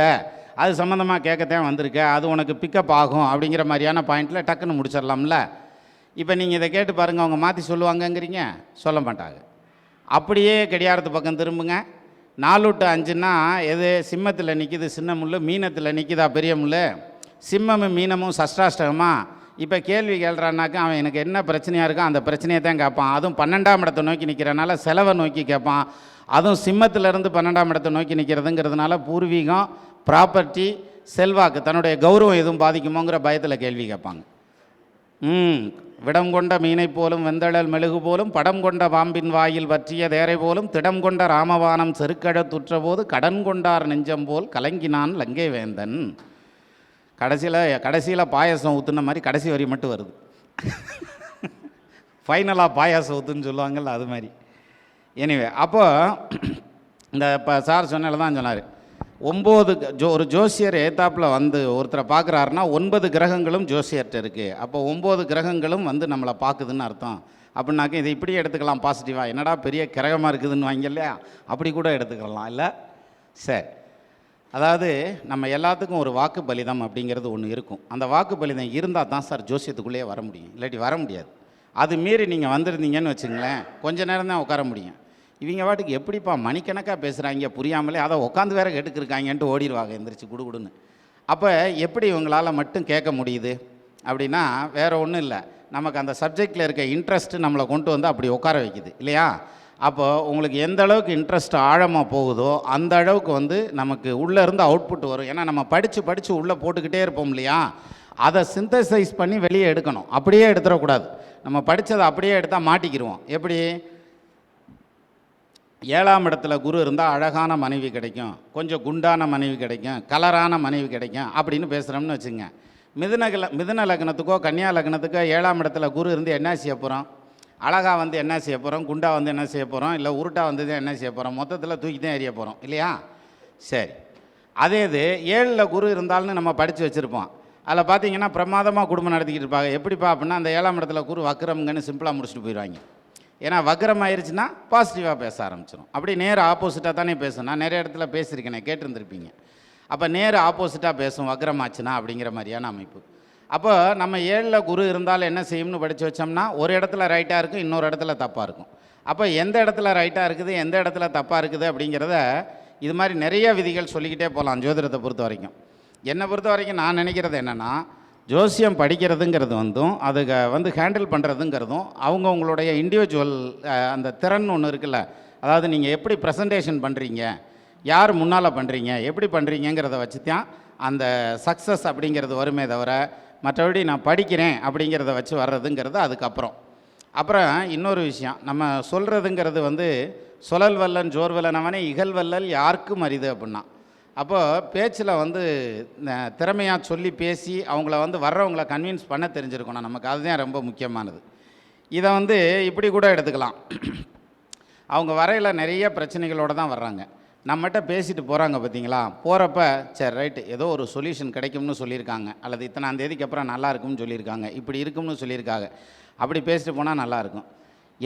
அது சம்மந்தமாக கேட்கத்தான் வந்திருக்க, அது உனக்கு பிக்கப் ஆகும் அப்படிங்கிற மாதிரியான பாயிண்டில் டக்குன்னு முடிச்சிடலாம்ல. இப்போ நீங்கள் இதை கேட்டு பாருங்கள், அவங்க மாற்றி சொல்லுவாங்கங்கிறீங்க, சொல்ல மாட்டாங்க. அப்படியே கடியாரத்து பக்கம் திரும்புங்க. 4 to 5ன்னா எது? சிம்மத்தில் நிற்கிது சின்ன முள், மீனத்தில் நிற்கிதா பெரிய முள்? சிம்மமும் மீனமும் சஷ்டாஷ்டகமா? இப்போ கேள்வி கேள்றான்னாக்கா அவன் எனக்கு என்ன பிரச்சனையாக இருக்கோ அந்த பிரச்சனையை தான் கேட்பான். அதுவும் 12ஆம் இடத்தை நோக்கி நிற்கிறனால செலவை நோக்கி கேட்பான். அதுவும் சிம்மத்திலேருந்து 12ஆம் இடத்தை நோக்கி நிற்கிறதுங்கிறதுனால பூர்வீகம், ப்ராப்பர்ட்டி, செல்வாக்கு, தன்னுடைய கௌரவம் எதுவும் பாதிக்குமோங்கிற பயத்தில் கேள்வி கேட்பாங்க. விடம் கொண்ட மீனை போலும் வெந்தழல் மெழுகு போலும் படம் கொண்ட பாம்பின் வாயில் வற்றிய தேரை போலும் திடம் கொண்ட ராமபானம் செருக்கழத்துற்ற போது கடன் கொண்டார் நெஞ்சம் போல் கலங்கினான் லங்கை வேந்தன். கடைசியில் பாயாசம் ஊற்றுன மாதிரி கடைசி வரி மட்டும் வருது. ஃபைனலாக பாயாசம் ஊற்றுன்னு சொல்லுவாங்கள்ல, அது மாதிரி. எனிவே, அப்போ இந்த இப்போ சார் சொன்னால தான் சொன்னார், 9 ஒரு ஜோசியர் ஏத்தாப்பில் வந்து ஒருத்தரை பார்க்குறாருன்னா 9 கிரகங்களும் ஜோசியர்கிட்ட இருக்குது. அப்போ 9 கிரகங்களும் வந்து நம்மளை பார்க்குதுன்னு அர்த்தம். அப்படின்னாக்க இதை இப்படி எடுத்துக்கலாம் பாசிட்டிவாக, என்னடா பெரிய கிரகமாக இருக்குதுன்னு வாங்க இல்லையா, அப்படி கூட எடுத்துக்கலாம் இல்லை. சரி, அதாவது நம்ம எல்லாத்துக்கும் ஒரு வாக்கு பலிதம் அப்படிங்கிறது ஒன்று இருக்கும். அந்த வாக்கு பலிதம் இருந்தால் தான் சார் ஜோசியத்துக்குள்ளேயே வர முடியும், இல்லாட்டி வர முடியாது. அது மீறி நீங்கள் வந்திருந்தீங்கன்னு வச்சுங்களேன், கொஞ்ச நேரம் தான் உட்கார முடியும். இவங்க வாட்டுக்கு எப்படிப்பா மணிக்கணக்காக பேசுகிறாங்க புரியாமலே, அதை உட்காந்து வேற கேட்டுக்கிருக்காங்கன்ட்டு ஓடிடுவாங்க எந்திரிச்சு குடுகுடுன்னு. அப்போ எப்படி இவங்களால் மட்டும் கேட்க முடியுது அப்படின்னா வேறு ஒன்றும் இல்லை, நமக்கு அந்த சப்ஜெக்டில் இருக்க இன்ட்ரெஸ்ட்டு நம்மளை கொண்டு வந்து அப்படி உட்கார வைக்குது இல்லையா. அப்போது உங்களுக்கு எந்த அளவுக்கு இன்ட்ரெஸ்ட் ஆழமாக போகுதோ அந்த அளவுக்கு வந்து நமக்கு உள்ளேருந்து அவுட்புட் வரும். ஏன்னா நம்ம படித்து உள்ளே போட்டுக்கிட்டே இருப்போம் இல்லையா, அதை சிந்தசைஸ் பண்ணி வெளியே எடுக்கணும். அப்படியே எடுத்துடக்கூடாது. நம்ம படித்ததை அப்படியே எடுத்தால் மாட்டிக்கிடுவோம். எப்படி? 7ஆம் இடத்துல குரு இருந்தால் அழகான மனைவி கிடைக்கும், கொஞ்சம் குண்டான மனைவி கிடைக்கும், கலரான மனைவி கிடைக்கும் அப்படின்னு பேசுகிறோம்னு வச்சுங்க. மிதுன லக்னத்துக்கோ கன்னியா லக்னத்துக்கோ 7ஆம் இடத்துல குரு இருந்து என்ன செய்ய போகிறோம்? அழகாக வந்து என்ன செய்ய போகிறோம்? குண்டா வந்து என்ன செய்ய போகிறோம்? இல்லை உருட்டா வந்து தான் என்ன செய்ய போகிறோம்? மொத்தத்தில் தூக்கி தான் எறிய போகிறோம் இல்லையா. சரி, அதே இது 7ல் குரு இருந்தால்னு நம்ம படித்து வச்சுருப்போம். அதில் பார்த்தீங்கன்னா பிரமாதமாக குடும்பம் நடத்திக்கிட்டு இருப்பாங்க. எப்படிப்பா அப்படின்னா அந்த 7ஆம் இடத்துல குரு வக்ரம்ங்கன்னு சிம்பிளாக முடிச்சுட்டு போயிடுவாங்க. ஏன்னா வக்ரம் ஆயிடுச்சுன்னா பாசிட்டிவாக பேச ஆரம்பிச்சிடும். அப்படி நேர் ஆப்போசிட்டாக தானே பேசும். நான் நிறைய இடத்துல பேசியிருக்கேனே, கேட்டிருந்துருப்பீங்க. அப்போ நேர் ஆப்போசிட்டாக பேசும் வக்ரம் ஆச்சுன்னா அப்படிங்கிற மாதிரியான அமைப்பு. அப்போ நம்ம 7ல் குரு இருந்தாலும் என்ன செய்யும்னு படித்து வச்சோம்னா ஒரு இடத்துல ரைட்டாக இருக்கும், இன்னொரு இடத்துல தப்பாக இருக்கும். அப்போ எந்த இடத்துல ரைட்டாக இருக்குது, எந்த இடத்துல தப்பாக இருக்குது அப்படிங்கிறத இது மாதிரி நிறைய விதிகள் சொல்லிக்கிட்டே போகலாம் ஜோதிடத்தை பொறுத்த வரைக்கும். என்னை பொறுத்த வரைக்கும் நான் நினைக்கிறது என்னென்னா, ஜோசியம் படிக்கிறதுங்கிறது அதுக்கு வந்து ஹேண்டில் பண்ணுறதுங்கிறதும் அவங்கவுங்களுடைய இண்டிவிஜுவல் அந்த திறன் ஒன்று இருக்குல்ல. அதாவது நீங்கள் எப்படி ப்ரெசன்டேஷன் பண்ணுறீங்க, யார் முன்னால் பண்ணுறீங்க, எப்படி பண்ணுறீங்கிறத வச்சு தான் அந்த சக்ஸஸ் அப்படிங்கிறது வருமே தவிர மற்றபடி நான் படிக்கிறேன் அப்படிங்கிறத வச்சு வர்றதுங்கிறது அதுக்கப்புறம். அப்புறம் இன்னொரு விஷயம், நம்ம சொல்கிறதுங்கிறது வந்து சொலல் வல்லன் ஜோர் வல்லனவனே இகல் வல்லல் யாருக்கும் அரிது அப்படின்னா. அப்போது பேச்சில் வந்து திறமையாக சொல்லி பேசி அவங்கள வந்து வர்றவங்கள கன்வின்ஸ் பண்ண தெரிஞ்சிருக்கணும் நமக்கு. அதுதான் ரொம்ப முக்கியமானது. இதை வந்து இப்படி கூட எடுத்துக்கலாம். அவங்க வரையில் நிறைய பிரச்சனைகளோடு தான் வர்றாங்க. நம்மகிட்ட பேசிட்டு போகிறாங்க பார்த்தீங்களா, போகிறப்ப சரி ரைட்டு ஏதோ ஒரு சொல்யூஷன் கிடைக்கும்னு சொல்லியிருக்காங்க, அல்லது இத்தனாம் தேதிக்கு அப்புறம் நல்லா இருக்கும்னு சொல்லியிருக்காங்க, இப்படி இருக்கும்னு சொல்லியிருக்காங்க, அப்படி பேசிட்டு போனால் நல்லாயிருக்கும்.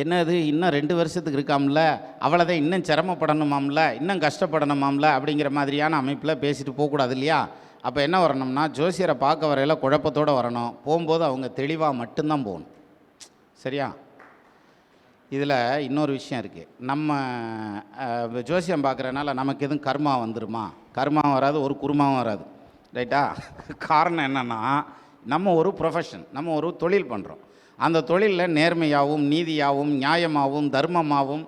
என்னது இன்னும் 2 வருஷத்துக்கு இருக்காமல, அவ்வளோதான் இன்னும் சிரமப்படணுமாம்ல, இன்னும் கஷ்டப்படணுமாம்ல அப்படிங்கிற மாதிரியான அமைப்பில் பேசிட்டு போகக்கூடாது இல்லையா? அப்போ என்ன வரணும்னா, ஜோசியரை பார்க்க வரையில் குழப்பத்தோடு வரணும், போகும்போது அவங்க தெளிவாக மட்டும்தான் போகணும். சரியா? இதில் இன்னொரு விஷயம் இருக்குது. நம்ம ஜோசியம் பார்க்குறதுனால நமக்கு எதுவும் கர்மா வந்துடுமா? கர்மாவும் வராது, ஒரு குருமாவும் வராது. ரைட்டா? காரணம் என்னென்னா, நம்ம ஒரு ப்ரொஃபஷன், நம்ம ஒரு தொழில் பண்ணுறோம். அந்த தொழிலில் நேர்மையாகவும் நீதியாகவும் நியாயமாகவும் தர்மமாகவும்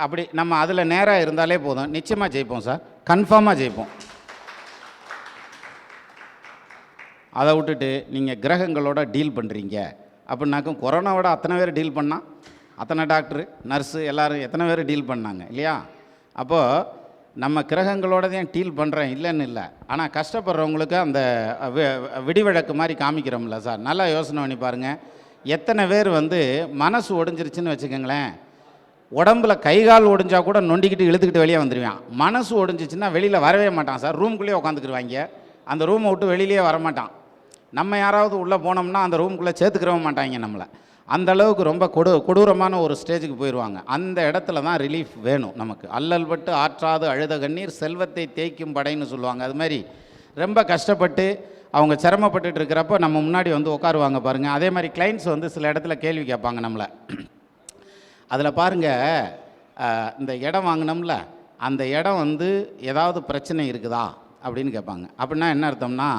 அப்படி நம்ம அதில் நேராக இருந்தாலே போதும், நிச்சயமாக ஜெயிப்போம் சார், கன்ஃபார்மாக ஜெயிப்போம். அதை விட்டுட்டு நீங்கள் கிரகங்களோட டீல் பண்ணுறீங்க அப்படின்னாக்கும், கொரோனாவோட அத்தனை பேர் டீல் பண்ணால், அத்தனை டாக்டரு நர்ஸு எல்லோரும் எத்தனை பேர் டீல் பண்ணாங்க இல்லையா? அப்போது நம்ம கிரகங்களோட தான் டீல் பண்ணுறேன் இல்லைன்னு இல்லை, ஆனால் கஷ்டப்படுறவங்களுக்கு அந்த விடிவிளக்கு மாதிரி காமிக்கிறோம்ல சார். நல்லா யோசனை பண்ணி பாருங்கள். எத்தனை பேர் மனசு ஒடிஞ்சிருச்சுன்னு வச்சுக்கோங்களேன், உடம்புல கை கால் ஒடிஞ்சா கூட நொண்டிக்கிட்டு இழுத்துக்கிட்டு வெளியே வந்துடுவான். மனசு ஒடிஞ்சிச்சுன்னா வெளியில் வரவே மாட்டான் சார், ரூம்குள்ளேயே உட்காந்துக்கிடுவாங்க, அந்த ரூமை விட்டு வெளியிலே வரமாட்டான். நம்ம யாராவது உள்ளே போனோம்னா அந்த ரூமுக்குள்ளே சேர்த்துக்கிறவே மாட்டாங்க நம்மளை. அந்த அளவுக்கு ரொம்ப கொடூரமான ஒரு ஸ்டேஜுக்கு போயிடுவாங்க. அந்த இடத்துல தான் ரிலீஃப் வேணும் நமக்கு. அல்லல் பட்டு ஆற்றாது அழுத கண்ணீர் செல்வத்தை தேய்க்கும் படைன்னு சொல்லுவாங்க. அது மாதிரி ரொம்ப கஷ்டப்பட்டு அவங்க சிரமப்பட்டுட்டு இருக்கிறப்ப நம்ம முன்னாடி உட்காருவாங்க பாருங்கள். அதே மாதிரி கிளைண்ட்ஸ் சில இடத்துல கேள்வி கேட்பாங்க நம்மளை. அதில் பாருங்கள், இந்த இடம் வாங்கினோம்ல, அந்த இடம் ஏதாவது பிரச்சனை இருக்குதா அப்படின்னு கேட்பாங்க. அப்படின்னா என்ன அர்த்தம்னா,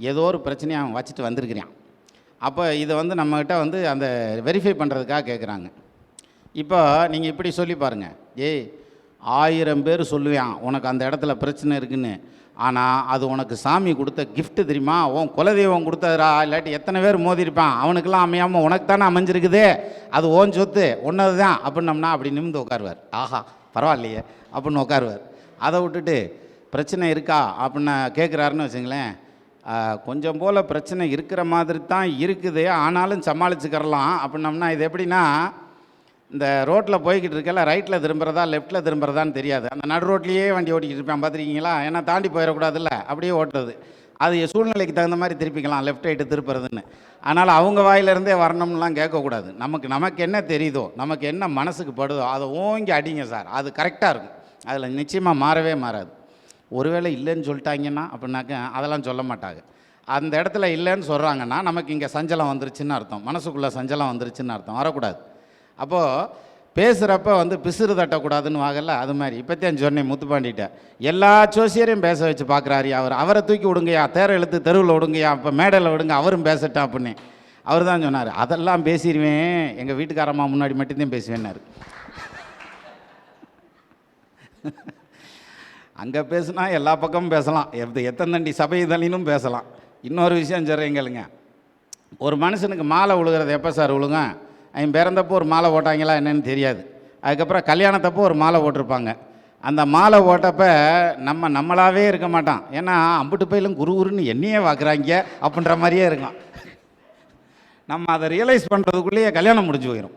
ஏதோ ஒரு பிரச்சனையை அவன் வச்சுட்டு வந்திருக்கிறான். அப்போ இதை நம்மக்கிட்ட அந்த வெரிஃபை பண்ணுறதுக்காக கேட்குறாங்க. இப்போ நீங்கள் இப்படி சொல்லி பாருங்கள், 1000 பேர் சொல்லுவான் உனக்கு அந்த இடத்துல பிரச்சனை இருக்குன்னு, ஆனால் அது உனக்கு சாமி கொடுத்த கிஃப்ட்டு தெரியுமா, உன் குலதெய்வம் கொடுத்ததுரா, இல்லாட்டி எத்தனை பேர் மோதிருப்பான், அவனுக்கெல்லாம் அமையாமல் உனக்கு தானே அமைஞ்சிருக்குது, அது ஓன் சொத்து ஒன்றது தான் அப்படின்னம்னா அப்படி நிமிந்து உட்காருவார். ஆஹா பரவாயில்லையே அப்படின்னு உட்காருவார். அதை விட்டுட்டு பிரச்சனை இருக்கா அப்படின்னு கேட்குறாருன்னு வச்சுங்களேன், கொஞ்சம் போல் பிரச்சனை இருக்கிற மாதிரி தான் இருக்குது, ஆனாலும் சமாளிச்சுக்கிறலாம் அப்படின்னம்னா, இது எப்படின்னா, இந்த ரோட்டில் போய்கிட்டு இருக்கல, ரைட்டில் திரும்புறதா லெஃப்ட்டில் திரும்புறதான்னு தெரியாது, அந்த நடு ரோட்லேயே வண்டி ஓட்டிக்கிட்டு இருப்பேன் பார்த்துருக்கீங்களா? ஏன்னா தாண்டி போயிடக்கூடாதுல்ல, அப்படியே ஓட்டுறது. அது சூழ்நிலைக்கு தகுந்த மாதிரி திருப்பிக்கலாம் லெஃப்ட் ரைட்டு திருப்புறதுன்னு. அதனால் அவங்க வாயிலிருந்தே வரணும்லாம் கேட்கக்கூடாது. நமக்கு என்ன தெரியுதோ, நமக்கு என்ன மனசுக்கு படுதோ அதை ஓங்கி அடிங்க சார், அது கரெக்டாக இருக்கும். அதில் நிச்சயமாக மாறவே மாறாது. ஒருவேளை இல்லைன்னு சொல்லிட்டாங்கன்னா அப்படின்னாக்க அதெல்லாம் சொல்ல மாட்டாங்க. அந்த இடத்துல இல்லைன்னு சொல்கிறாங்கன்னா நமக்கு இங்கே சஞ்சலம் வந்துருச்சுன்னு அர்த்தம், மனசுக்குள்ளே சஞ்சலம் வந்துருச்சுன்னு அர்த்தம், வரக்கூடாது. அப்போது பேசுகிறப்ப பிசுறு தட்டக்கூடாதுன்னு வாங்கல, அது மாதிரி இப்போத்தையும் சொன்னேன் முத்துப்பாண்டிகிட்ட, எல்லா ஜோசியரையும் பேச வச்சு பார்க்குறாரு அவரை தூக்கி விடுங்கய்யா, தேரை இழுத்து தெருவில் விடுங்கய்யா, இப்போ மேடையில் விடுங்க, அவரும் பேசட்டா அப்படின்னு. அவர் தான் சொன்னார், அதெல்லாம் பேசிடுவேன், எங்கள் வீட்டுக்காரம்மா முன்னாடி மட்டும்தான் பேசுவேன்னாரு. அங்கே பேசுனா எல்லா பக்கமும் பேசலாம், எத்தனை தண்டி சபை இதழினும் பேசலாம். இன்னொரு விஷயம் சொல்கிறீங்களுங்க, ஒரு மனுஷனுக்கு மாலை விழுகிறது எப்போ சார் விழுங்க? அவன் பிறந்தப்போ ஒரு மாலை ஓட்டாங்களா என்னன்னு தெரியாது, அதுக்கப்புறம் கல்யாணத்தப்போ ஒரு மாலை ஓட்டிருப்பாங்க. அந்த மாலை ஓட்டப்போ நம்மளாவே இருக்க மாட்டான், ஏன்னா அம்புட்டு பையிலும் குருன்னு என்னையே பார்க்குறாங்க அப்படின்ற மாதிரியே இருக்கும். நம்ம அதை ரியலைஸ் பண்ணுறதுக்குள்ளேயே கல்யாணம் முடிஞ்சு போயிடும்.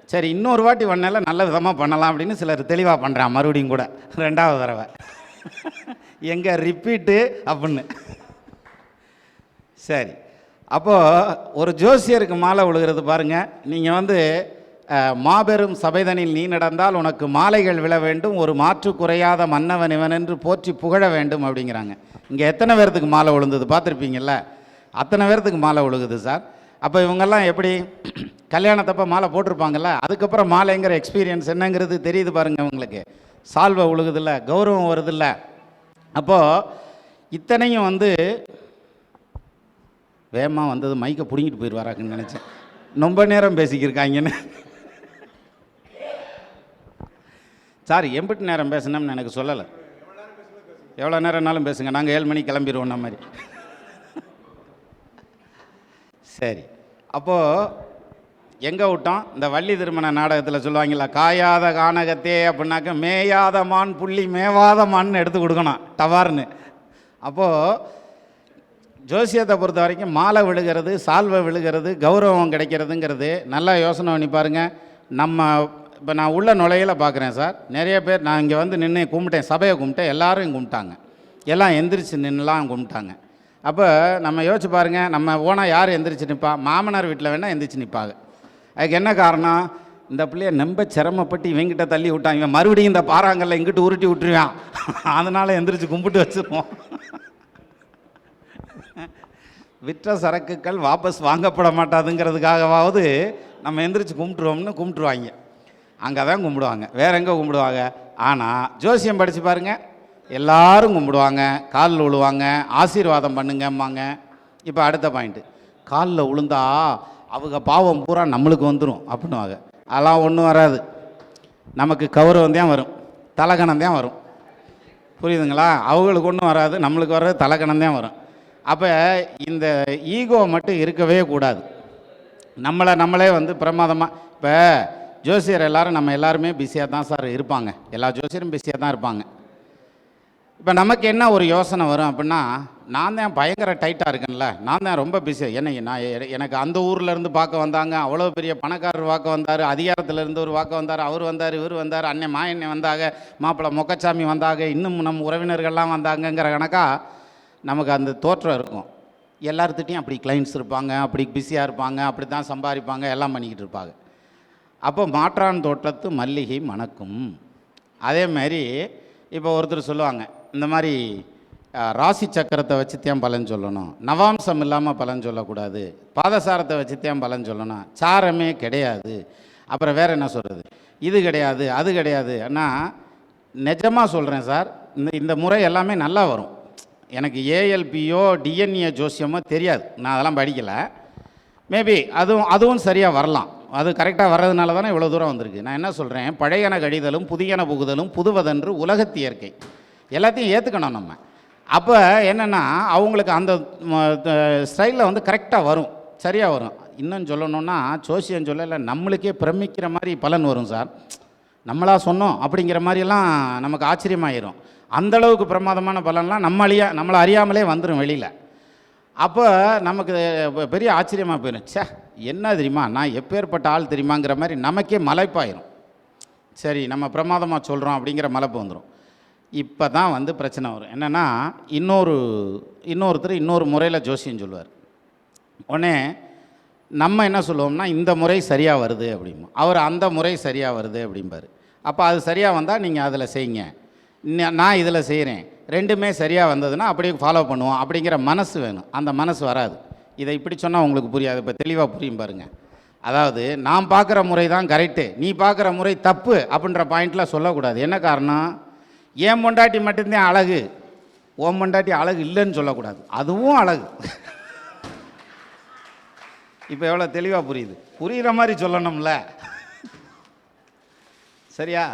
சரி இன்னொரு வாட்டி பண்ணல நல்ல விதமாக பண்ணலாம் அப்படின்னு சிலர் தெளிவாக பண்ணுறான், மறுபடியும் கூட 2வது தடவை எங்கே ரிப்பீட்டு அப்படின்னு. சரி, அப்போது ஒரு ஜோசியருக்கு மாலை விழுகிறது பாருங்கள். நீங்கள் மாபெரும் சபைதனில் நீ நடந்தால் உனக்கு மாலைகள் விழ வேண்டும், ஒரு மாற்று குறையாத மன்னவன் இவன் என்று போற்றி புகழ வேண்டும் அப்படிங்கிறாங்க. இங்கே எத்தனை பேர்த்துக்கு மாலை விழுந்தது பார்த்துருப்பீங்கள்ல, அத்தனை பேர்த்துக்கு மாலை விழுகுது சார். அப்போ இவங்கெல்லாம் எப்படி கல்யாணத்தப்போ மாலை போட்டிருப்பாங்கல்ல, அதுக்கப்புறம் மாலைங்கிற எக்ஸ்பீரியன்ஸ் என்னங்கிறது தெரியுது பாருங்கள் உங்களுக்கு. சால்வை விழுகுதில்ல, கௌரவம் வருதில்ல. அப்போது இத்தனையும் வேகமாக வந்தது மைக்கை பிடிங்கிட்டு போயிடுவாராக்குன்னு நினச்சேன், ரொம்ப நேரம் பேசிக்கிருக்காங்கன்னு. சார் எம்பிட்டு நேரம் பேசணும்னு எனக்கு சொல்லலை, எவ்வளோ நேரம்னாலும் பேசுங்க, நாங்கள் 7 மணிக்கு கிளம்பிடுவோம் நம்ம மாதிரி. சரி, அப்போது எங்கே விட்டோம்? இந்த வள்ளி திருமண நாடகத்தில் சொல்லுவாங்களா, காயாத கானகத்தே அப்படின்னாக்க மேயாத மான் புள்ளி மேவாத மான்னு எடுத்து கொடுக்கணும் டவார்னு. அப்போது ஜோசியத்தை பொறுத்த வரைக்கும் மாலை விழுகிறது, சால்வை விழுகிறது, கௌரவம் கிடைக்கிறதுங்கிறது நல்லா யோசனை பண்ணி பாருங்கள். நம்ம இப்போ நான் உள்ள நுழையில பார்க்குறேன் சார், நிறைய பேர் நான் இங்கே வந்து நின்று கும்பிட்டேன், சபையை கும்பிட்டேன், எல்லாரும் கும்பிட்டாங்க, எல்லாம் எந்திரிச்சு நின்றுலாம் கும்பிட்டாங்க. அப்போ நம்ம யோசிச்சு பாருங்கள், நம்ம ஓனா யார் எந்திரிச்சு நிற்பா? மாமனார் வீட்டில் வேணால் எந்திரிச்சு நிற்பாங்க. அதுக்கு என்ன காரணம்? இந்த பிள்ளைய ரொம்ப சிரமப்பட்டு இவங்கிட்ட தள்ளி விட்டான், இவன் மறுபடியும் இந்த பாறாங்கல்ல இங்கிட்டு உருட்டி விட்டுருவான், அதனால் எந்திரிச்சு கும்பிட்டு வச்சுருவோம். விற்ற சரக்குகள் வாபஸ் வாங்கப்பட மாட்டாதுங்கிறதுக்காகவாவது நம்ம எந்திரிச்சு கும்பிட்டுருவோம்னு கும்பிட்டுருவாங்க. அங்கே தான் கும்பிடுவாங்க, வேற எங்கே கும்பிடுவாங்க? ஆனால் ஜோசியம் படித்து பாருங்கள், எல்லாரும் கும்பிடுவாங்க, காலில் விழுவாங்க, ஆசீர்வாதம் பண்ணுங்கம்பாங்க. இப்போ அடுத்த பாயிண்ட்டு, காலில் விழுந்தா அவங்க பாவம் பூரா நம்மளுக்கு வந்துடும் அப்படின்னுவாங்க. அதெல்லாம் ஒன்றும் வராது, நமக்கு கௌரவம் தான் வரும், தலகணம் தான் வரும். புரியுதுங்களா? அவங்களுக்கு ஒன்றும் வராது, நம்மளுக்கு வர்றது தலகணம் தான் வரும். அப்போ இந்த ஈகோ மட்டும் இருக்கவே கூடாது. நம்மளே வந்து பிரமாதமாக, இப்போ ஜோசியர் எல்லாரும் நம்ம எல்லாருமே பிஸியாக தான் சார் இருப்பாங்க, எல்லா ஜோசியரும் பிஸியாக தான் இருப்பாங்க. இப்போ நமக்கு என்ன ஒரு யோசனை வரும் அப்படின்னா, நான் தான் பயங்கர டைட்டாக இருக்கேன்ல, நான் தான் ரொம்ப பிஸி, எனக்கு அந்த ஊர்லேருந்து பார்க்க வந்தாங்க, அவ்வளோ பெரிய பணக்காரர் பார்க்க வந்தார், அதிகாரத்திலேருந்து ஒரு பார்க்க வந்தார், அவர் வந்தார், இவர் வந்தார், அண்ணன் மாயண்ணே வந்தாங்க, மாப்பிள்ளை மொக்கச்சாமி வந்தாங்க, இன்னும் நம்ம உறவினர்கள்லாம் வந்தாங்கங்கிற கணக்காக நமக்கு அந்த தோற்றம் இருக்கும். எல்லார்த்திட்டையும் அப்படி கிளைண்ட்ஸ் இருப்பாங்க, அப்படி பிஸியாக இருப்பாங்க, அப்படி தான் சம்பாதிப்பாங்க, எல்லாம் பண்ணிக்கிட்டு இருப்பாங்க. அப்போ மாற்றான் தோட்டத்து மல்லிகை மணக்கும். அதே மாதிரி இப்போ ஒருத்தர் சொல்லுவாங்க, இந்த மாதிரி ராசி சக்கரத்தை வச்சுத்தான் பலன் சொல்லணும், நவாம்சம் இல்லாமல் பலன் சொல்லக்கூடாது, பாதசாரத்தை வச்சுத்தான் பலன் சொல்லணும், சாரமே கிடையாது, அப்புறம் வேறு என்ன சொல்கிறது, இது கிடையாது அது கிடையாது. ஆனால் நிஜமாக சொல்கிறேன் சார், இந்த முறை எல்லாமே நல்லா வரும். எனக்கு ஏஎல்பியோ டிஎன்ஏ ஜோசியமோ தெரியாது, நான் அதெல்லாம் படிக்கலை. மேபி அதுவும் சரியாக வரலாம், அது கரெக்டாக வர்றதுனால தானே இவ்வளோ தூரம் வந்திருக்கு. நான் என்ன சொல்கிறேன், பழையன கடிதலும் புதியன புகுதலும் புதுவதென்று உலகத்து இயற்கை, எல்லாத்தையும் ஏற்றுக்கணும் நம்ம. அப்போ என்னென்னா அவங்களுக்கு அந்த ஸ்டைலில் வந்து கரெக்டாக வரும், சரியாக வரும். இன்னும் சொல்லணுன்னா ஜோசியம் சொல்லலை, நம்மளுக்கே பிரமிக்கிற மாதிரி பலன் வரும் சார். நம்மளா சொன்னோம் அப்படிங்கிற மாதிரியெல்லாம் நமக்கு ஆச்சரியமாயிரும். அந்தளவுக்கு பிரமாதமான பலன்லாம் நம்மளை அறியாமலே வந்துடும் வெளியில். அப்போ நமக்கு பெரிய ஆச்சரியமாக போயிடும், சே என்ன தெரியுமா, நான் எப்பேற்பட்ட ஆள் தெரியுமாங்கிற மாதிரி நமக்கே மலைப்பாயிரும். சரி நம்ம பிரமாதமாக சொல்கிறோம் அப்படிங்கிற மலைப்பு வந்துடும். இப்போ தான் வந்து பிரச்சனை வரும். என்னென்னா இன்னொருத்தர் இன்னொரு முறையில் ஜோசியம் சொல்லுவார். உடனே நம்ம என்ன சொல்லுவோம்னா, இந்த முறை சரியாக வருது அப்படிம்போம், அவர் அந்த முறை சரியாக வருது அப்படிம்பார். அப்போ அது சரியாக வந்தால் நீங்கள் அதில் செய்யுங்க, நான் இதில் செய்கிறேன், ரெண்டுமே சரியாக வந்ததுன்னா அப்படியே ஃபாலோ பண்ணுவோம் அப்படிங்கிற மனசு வேணும். அந்த மனசு வராது. இதை இப்படி சொன்னால் உங்களுக்கு புரியாது, இப்போ தெளிவாக புரியும் பாருங்கள். அதாவது நான் பார்க்குற முறை தான் கரெக்டு, நீ பார்க்குற முறை தப்பு அப்படின்ற பாயிண்டில் சொல்லக்கூடாது. என்ன காரணம், ஏன் பொண்டாட்டி மட்டும்தான் அழகு, ஓம் பொண்டாட்டி அழகு இல்லைன்னு சொல்லக்கூடாது, அதுவும் அழகு. இப்போ எவ்வளோ தெளிவாக புரியுது, புரிகிற மாதிரி சொல்லணும்ல, சரியா?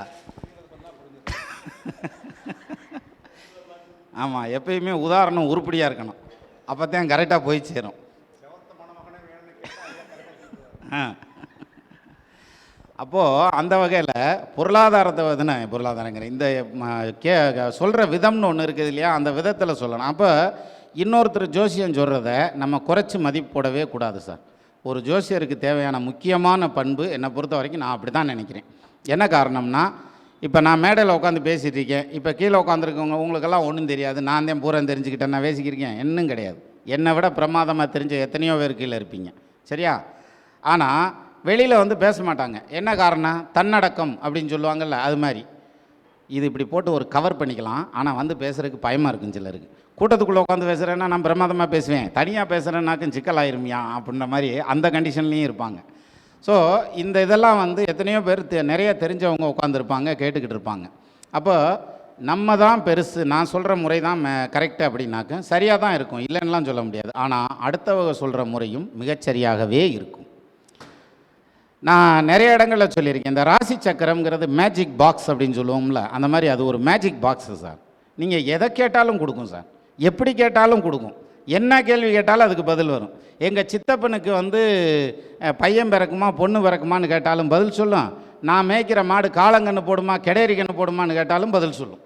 ஆமாம், எப்பயுமே உதாரணம் உருப்படியாக இருக்கணும், அப்போ தான் கரெக்டாக போய் சேரும். அப்போது அந்த வகையில் பொருளாதாரங்கிற இந்த சொல்கிற விதம்னு ஒன்று இருக்குது இல்லையா, அந்த விதத்தில் சொல்லணும். அப்போ இன்னொருத்தர் ஜோசியம் சொல்கிறத நம்ம குறைச்சி மதிப்பு போடவே கூடாது சார். ஒரு ஜோசியருக்கு தேவையான முக்கியமான பண்பு என்னை பொறுத்த வரைக்கும் நான் அப்படி தான் நினைக்கிறேன். என்ன காரணம்னா, இப்போ நான் மேடையில் உட்காந்து பேசிகிட்டு இருக்கேன், இப்போ கீழே உட்காந்துருக்கவங்க உங்களுக்கெல்லாம் ஒன்றும் தெரியாது, நான் தான் பூரா தெரிஞ்சுக்கிட்டேன், நான் பேசிக்கிருக்கேன், இன்னும் கிடையாது. என்னை விட பிரமாதமாக தெரிஞ்ச எத்தனையோ பேர் கீழே இருப்பீங்க, சரியா? ஆனால் வெளியில் வந்து பேச மாட்டாங்க. என்ன காரணம், தன்னடக்கம் அப்படின்னு சொல்லுவாங்கள்ல, அது மாதிரி இது இப்படி போட்டு ஒரு கவர் பண்ணிக்கலாம். ஆனால் வந்து பேசுகிறதுக்கு பயமாக இருக்குன்னு சிலருக்கு. கூட்டத்துக்குள்ளே உட்காந்து பேசுகிறேன்னா நான் பிரமாதமாக பேசுவேன், தனியாக பேசுகிறேன்னாக்கும் சிக்கல் ஆயிருமியா அப்படின்ற மாதிரி அந்த கண்டிஷன்லேயும் இருப்பாங்க. ஸோ இந்த இதெல்லாம் வந்து எத்தனையோ பேர் நிறைய தெரிஞ்சவங்க உட்காந்துருப்பாங்க, கேட்டுக்கிட்டு இருப்பாங்க. அப்போ நம்ம தான் பெருசு, நான் சொல்கிற முறை தான் கரெக்டு அப்படின்னாக்க சரியாக தான் இருக்கும், இல்லைன்னுலாம் சொல்ல முடியாது. ஆனால் அடுத்தவங்க சொல்கிற முறையும் மிகச்சரியாகவே இருக்கும். நான் நிறைய இடங்களில் சொல்லியிருக்கேன், இந்த ராசி சக்கரம்ங்கிறது மேஜிக் பாக்ஸ் அப்படின்னு சொல்லுவோம்ல, அந்த மாதிரி அது ஒரு மேஜிக் பாக்ஸு சார். நீங்கள் எதை கேட்டாலும் கொடுக்கும் சார், எப்படி கேட்டாலும் கொடுக்கும், என்ன கேள்வி கேட்டாலும் அதுக்கு பதில் வரும். எங்கள் சித்தப்பனுக்கு வந்து பையன் பிறக்குமா பொண்ணு பிறக்குமான்னு கேட்டாலும் பதில் சொல்லும். நான் மேய்க்கிற மாடு காலங்கன்று போடுமா கெடேரி கன்று போடுமான்னு கேட்டாலும் பதில் சொல்லும்.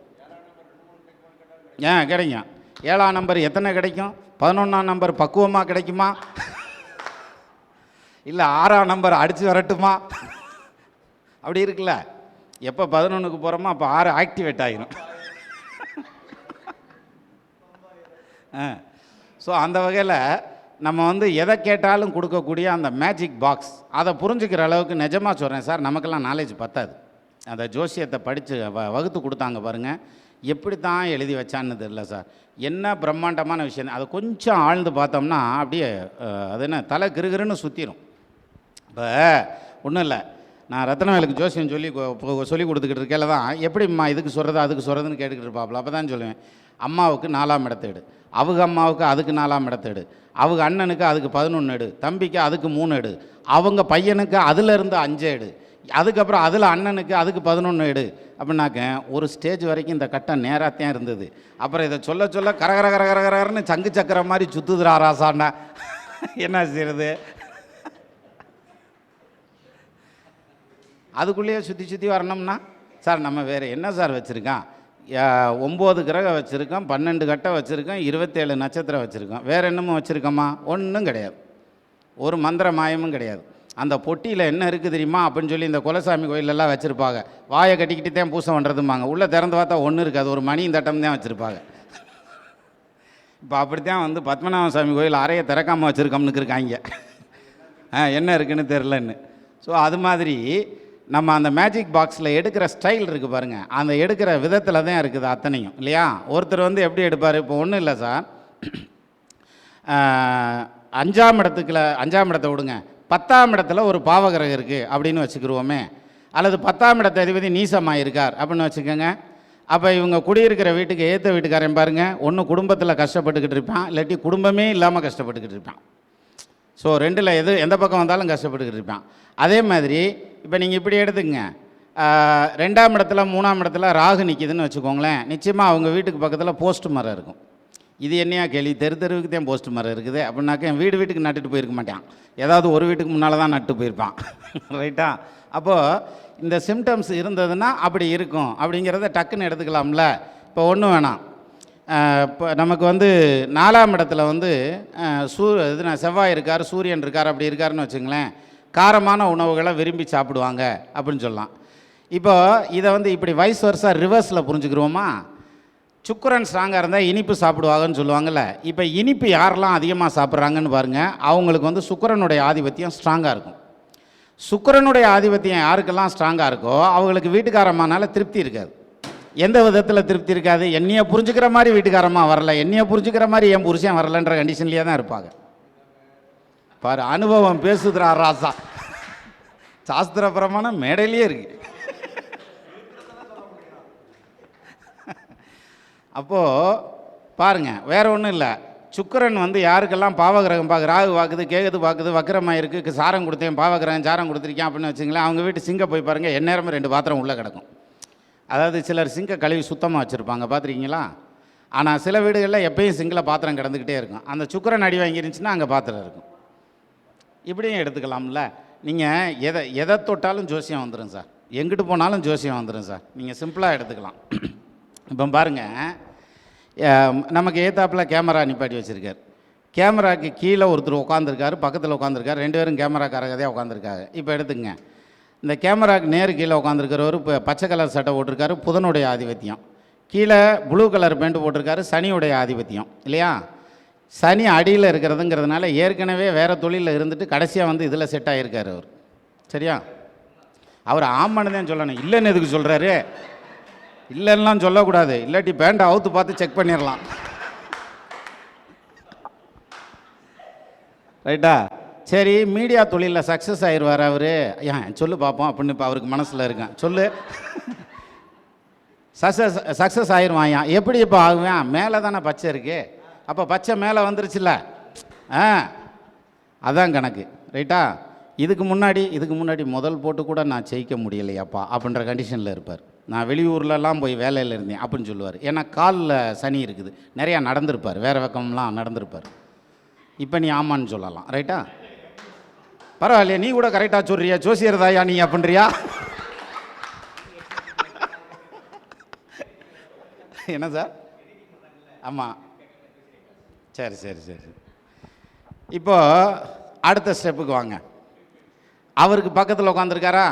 கிடைக்கும். 7ஆம் நம்பர் எத்தனை கிடைக்கும், 11ஆம் நம்பர் பக்குவமாக கிடைக்குமா, இல்லை 6ஆம் நம்பர் அடித்து வரட்டுமா, அப்படி இருக்குல்ல. எப்போ 11க்கு போகிறோமோ அப்போ 6 ஆக்டிவேட் ஆகிடும். ஸோ அந்த வகையில் நம்ம வந்து எதை கேட்டாலும் கொடுக்கக்கூடிய அந்த மேஜிக் பாக்ஸ், அதை புரிஞ்சுக்கிற அளவுக்கு நிஜமாக சொல்கிறேன் சார், நமக்கெல்லாம் நாலேஜ் பத்தாது. அந்த ஜோசியத்தை படித்து வகுத்து கொடுத்தாங்க பாருங்கள், எப்படி தான் எழுதி வச்சான்னு தெரியல சார். என்ன பிரம்மாண்டமான விஷயம். அதை கொஞ்சம் ஆழ்ந்து பார்த்தோம்னா அப்படியே அது என்ன தலை கிருகிருன்னு சுற்றிடும். இப்போ ஒன்றும் இல்லை, நான் ரத்னவேலுக்கு ஜோசியம் சொல்லி கொடுத்துக்கிட்டு இருக்கேல தான், எப்படிம்மா இதுக்கு சொல்கிறது அதுக்கு சொல்கிறதுன்னு கேட்டுக்கிட்டு இருப்பாப்புல. அப்போ தான் சொல்லுவேன், அம்மாவுக்கு 4ஆம் இடத்த எடு, அவங்க அம்மாவுக்கு அதுக்கு 4ஆம் இடத்த எடு, அவங்க அண்ணனுக்கு அதுக்கு 11 எடு, தம்பிக்கு அதுக்கு 3 எடு, அவங்க பையனுக்கு அதிலேருந்து 5 எடு, அதுக்கப்புறம் அதில் அண்ணனுக்கு அதுக்கு 11 எடு அப்படின்னாக்க ஒரு ஸ்டேஜ் வரைக்கும் இந்த கட்டம் நேராகத்தான் இருந்தது. அப்புறம் இதை சொல்ல சொல்ல கரகரன்னு சங்கு சக்கர மாதிரி சுற்றுதுரா ராசாண்டா, என்ன செய்யறது? அதுக்குள்ளேயே சுற்றி வரணும்னா சார் நம்ம வேறு என்ன சார் வச்சுருக்கான், 9 கிரகம் வச்சுருக்கோம், 12 கட்டம் வச்சுருக்கோம், 27 நட்சத்திரம் வச்சுருக்கோம், வேறு என்னமோ வச்சுருக்கோமா? ஒன்றும் கிடையாது, ஒரு மந்திர மாயமும் கிடையாது. அந்த பொட்டியில் என்ன இருக்குது தெரியுமா அப்படின்னு சொல்லி இந்த குலசாமி கோயிலெல்லாம் வச்சுருப்பாங்க, வாயை கட்டிக்கிட்டு தான் பூசை பண்ணுறதும்பாங்க, உள்ளே திறந்து பார்த்தா ஒன்றும் இருக்காது, ஒரு மணியும் தட்டம் தான் வச்சுருப்பாங்க. இப்போ அப்படித்தான் வந்து பத்மநாப சாமி கோயில் அறையை திறக்காமல் வச்சுருக்கோம்னு இருக்காங்க, என்ன இருக்குன்னு தெரிலன்னு. ஸோ அது மாதிரி நம்ம அந்த மேஜிக் பாக்ஸில் எடுக்கிற ஸ்டைல் இருக்குது பாருங்கள், அந்த எடுக்கிற விதத்தில் தான் இருக்குது அத்தனையும், இல்லையா? ஒருத்தர் வந்து எப்படி எடுப்பார், இப்போ ஒன்றும் இல்லை சார், 5ஆம் இடத்தை விடுங்க, 10ஆம் இடத்துல ஒரு பாவகிரகம் இருக்குது அப்படின்னு வச்சுக்கிருவோமே, அல்லது 10ஆம் இடத்த அதிபதி நீசமாக இருக்கார் அப்படின்னு வச்சுக்கோங்க. அப்போ இவங்க குடியிருக்கிற வீட்டுக்கு ஏற்ற வீட்டுக்காரன் பாருங்கள், ஒன்று குடும்பத்தில் கஷ்டப்பட்டுக்கிட்டு இருப்பான், இல்லாட்டி குடும்பமே இல்லாமல் கஷ்டப்பட்டுக்கிட்டு இருப்பான். ஸோ ரெண்டில் எந்த பக்கம் வந்தாலும் கஷ்டப்பட்டுக்கிட்டு இருப்பான். அதே மாதிரி இப்போ நீங்கள் இப்படி எடுத்துக்கங்க, 2ஆம் இடத்துல 3ஆம் இடத்துல ராகு நிற்கிதுன்னு வச்சுக்கோங்களேன், நிச்சயமாக அவங்க வீட்டுக்கு பக்கத்தில் போஸ்ட் மரம் இருக்கும். இது என்னையா கேள்வி, தெருவுக்கு தான் போஸ்ட் மரம் இருக்குது அப்படின்னாக்க என் வீட்டுக்கு நட்டுட்டு போயிருக்க மாட்டான், ஏதாவது ஒரு வீட்டுக்கு முன்னால் தான் நட்டு போயிருப்பான். ரைட்டா? அப்போது இந்த சிம்டம்ஸ் இருந்ததுன்னா அப்படி இருக்கும் அப்படிங்கிறத டக்குன்னு எடுத்துக்கலாம்ல. இப்போ ஒன்றும் வேணாம், இப்போ நமக்கு வந்து 4ஆம் இடத்துல வந்து செவ்வாய் இருக்கார், சூரியன் இருக்கார், அப்படி இருக்காருன்னு வச்சுங்களேன், காரமான உணவுகளை விரும்பி சாப்பிடுவாங்க அப்படின்னு சொல்லலாம். இப்போ இதை வந்து இப்படி வைஸ் வருஷம் ரிவர்ஸில் புரிஞ்சுக்கிறோமா? சுக்கிரன் ஸ்ட்ராங்காக இருந்தால் இனிப்பு சாப்பிடுவாங்கன்னு சொல்லுவாங்கள்ல. இப்போ இனிப்பு யாரெல்லாம் அதிகமாக சாப்பிட்றாங்கன்னு பாருங்கள், அவங்களுக்கு வந்து சுக்கிரனுடைய ஆதிபத்தியம் ஸ்ட்ராங்காக இருக்கும். சுக்கிரனுடைய ஆதிபத்தியம் யாருக்கெல்லாம் ஸ்ட்ராங்காக இருக்கோ அவங்களுக்கு வீட்டுக்காரம்மானால திருப்தி இருக்காது. எந்த விதத்தில் திருப்தி இருக்காது? என்னையை புரிஞ்சுக்கிற மாதிரி வீட்டுக்காரமாக வரல, என்னையை புரிஞ்சுக்கிற மாதிரி என் புருஷன் வரலன்ற கண்டிஷன்லேயே தான் இருப்பாங்க. பாரு, அனுபவம் பேசுதுரா ராசா, சாஸ்திர பிரமாணம் மேடையிலேயே இருக்குது. அப்போது பாருங்கள், வேறு ஒன்றும் இல்லை, சுக்கிரன் வந்து யாருக்கெல்லாம் பாவகிரகம் ராகு பார்க்குது, கேது பார்க்குது, வக்கரமாக இருக்குது, சாரம் கொடுத்தேன், பாவகிரகம் சாரம் கொடுத்துருக்கேன் அப்படின்னு வச்சுங்களேன், அவங்க வீட்டு சிங்கை போய் பாருங்கள், எந்நேரமும் 2 பாத்திரம் உள்ளே கிடக்கும். அதாவது சிலர் சிங்கை கழுவி சுத்தமாக வச்சுருப்பாங்க, பார்த்துருக்கீங்களா? ஆனால் சில வீடுகளில் எப்பயும் சிங்கில் பாத்திரம் கிடந்துக்கிட்டே இருக்கும். அந்த சுக்கிரன் அடி வாங்கிருந்துச்சுன்னா அங்கே பாத்திரம் இருக்கும். இப்படியும் எடுத்துக்கலாம்ல. நீங்கள் எதை தொட்டாலும் ஜோசியம் வந்துடும் சார், எங்கிட்டு போனாலும் ஜோசியம் வந்துடும் சார், நீங்கள் சிம்பிளாக எடுத்துக்கலாம். இப்போ பாருங்கள், நமக்கு ஏத்தாப்பில் கேமரா நிப்பாட்டி வச்சுருக்கார், கேமராவுக்கு கீழே ஒருத்தர் உட்காந்துருக்காரு, பக்கத்தில் உட்காந்துருக்காரு, 2 பேரும் கேமராக்காரகதையாக உட்காந்துருக்காங்க. இப்போ எடுத்துங்க, இந்த கேமராவுக்கு நேரு கீழே உட்காந்துருக்கிறவர் இப்போ பச்சை கலர் சட்டை போட்டிருக்காரு, புதனுடைய ஆதிபத்தியம். கீழே ப்ளூ கலர் பேண்ட் போட்டிருக்காரு, சனியுடைய ஆதிபத்தியம், இல்லையா? சனி அடியில் இருக்கிறதுங்கிறதுனால ஏற்கனவே வேறு தொழிலில் இருந்துட்டு கடைசியாக வந்து இதில் செட் ஆகியிருக்கார் அவர். சரியா? அவர் ஆமான்னு தான் சொல்லணும், இல்லைன்னு எதுக்கு சொல்கிறாரு? இல்லைன்னா சொல்லக்கூடாது, இல்லாட்டி பேண்டை அவுத்து பார்த்து செக் பண்ணிடலாம். ரைட்டா? சரி, மீடியா தொழிலில் சக்ஸஸ் ஆயிடுவார் அவர், ஏன் சொல்லு பார்ப்போம் அப்படின்னு இப்போ அவருக்கு மனசில் இருக்கேன், சொல்லு. சக்ஸஸ் ஆயிடுவான். எப்படி இப்போ ஆகுவேன்? மேலே தானே பச்சை இருக்குது, அப்போ பச்சை மேலே வந்துருச்சுல்ல, அதான் கணக்கு. ரைட்டா? இதுக்கு முன்னாடி முதல் போட்டு கூட நான் ஜெயிக்க முடியலையாப்பா அப்படின்ற கண்டிஷனில் இருப்பார். நான் வெளியூர்லலாம் போய் வேலையில் இருந்தேன் அப்படின்னு சொல்லுவார். ஏன்னா காலில் சனி இருக்குது, நிறையா நடந்திருப்பார், வேறு பக்கம்லாம் நடந்திருப்பார். இப்போ நீ ஆமான்னு சொல்லலாம். ரைட்டா? பரவாயில்லையா, நீ கூட கரெக்டாக சொல்கிறியா, ஜோசியர்தாயா நீ அப்படின்றியா? என்ன சார்? ஆமாம், சரி சரி சரி. இப்போ அடுத்த ஸ்டெப்புக்கு வாங்க. அவருக்கு பக்கத்தில் உட்காந்துருக்காரா,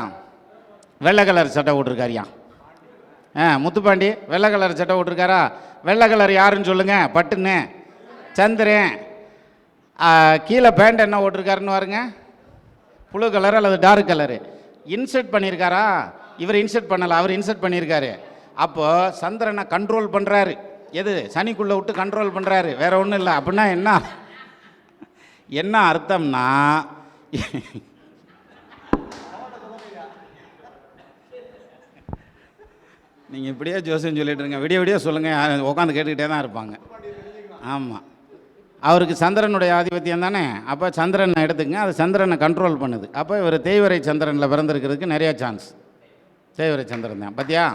வெள்ளை கலர் சட்டை போட்டிருக்காரியா? முத்துப்பாண்டி வெள்ளை கலர் சட்டை போட்டிருக்காரா? வெள்ளை கலர் யாருன்னு சொல்லுங்கள். பட்டுன்னு சந்திரன். கீழே பேண்ட் என்ன போட்டிருக்காருன்னு பாருங்க, புளு கலர் அல்லது டார்க் கலரு. இன்சர்ட் பண்ணியிருக்காரா? இவர் இன்சர்ட் பண்ணலை, அவர் இன்சர்ட் பண்ணியிருக்காரு. அப்போது சந்திரனை கண்ட்ரோல் பண்ணுறாரு. எது? சனிக்குள்ளே விட்டு கண்ட்ரோல் பண்ணுறாரு, வேற ஒன்றும் இல்லை. அப்படின்னா என்ன அர்த்தம்னா, நீங்கள் இப்படியே ஜோசியம் சொல்லிட்டு இருங்க, விடிய விடிய சொல்லுங்கள், உட்காந்து கேட்டுக்கிட்டே தான் இருப்பாங்க. ஆமாம், அவருக்கு சந்திரனுடைய ஆதிபத்தியம் தானே. அப்போ சந்திரனை எடுத்துக்கங்க, அது சந்திரனை கண்ட்ரோல் பண்ணுது. அப்போ இவர் தேய்வரை சந்திரனில் பிறந்திருக்கிறதுக்கு நிறைய சான்ஸ். தேய்வரை சந்திரன் தான். பார்த்தியா,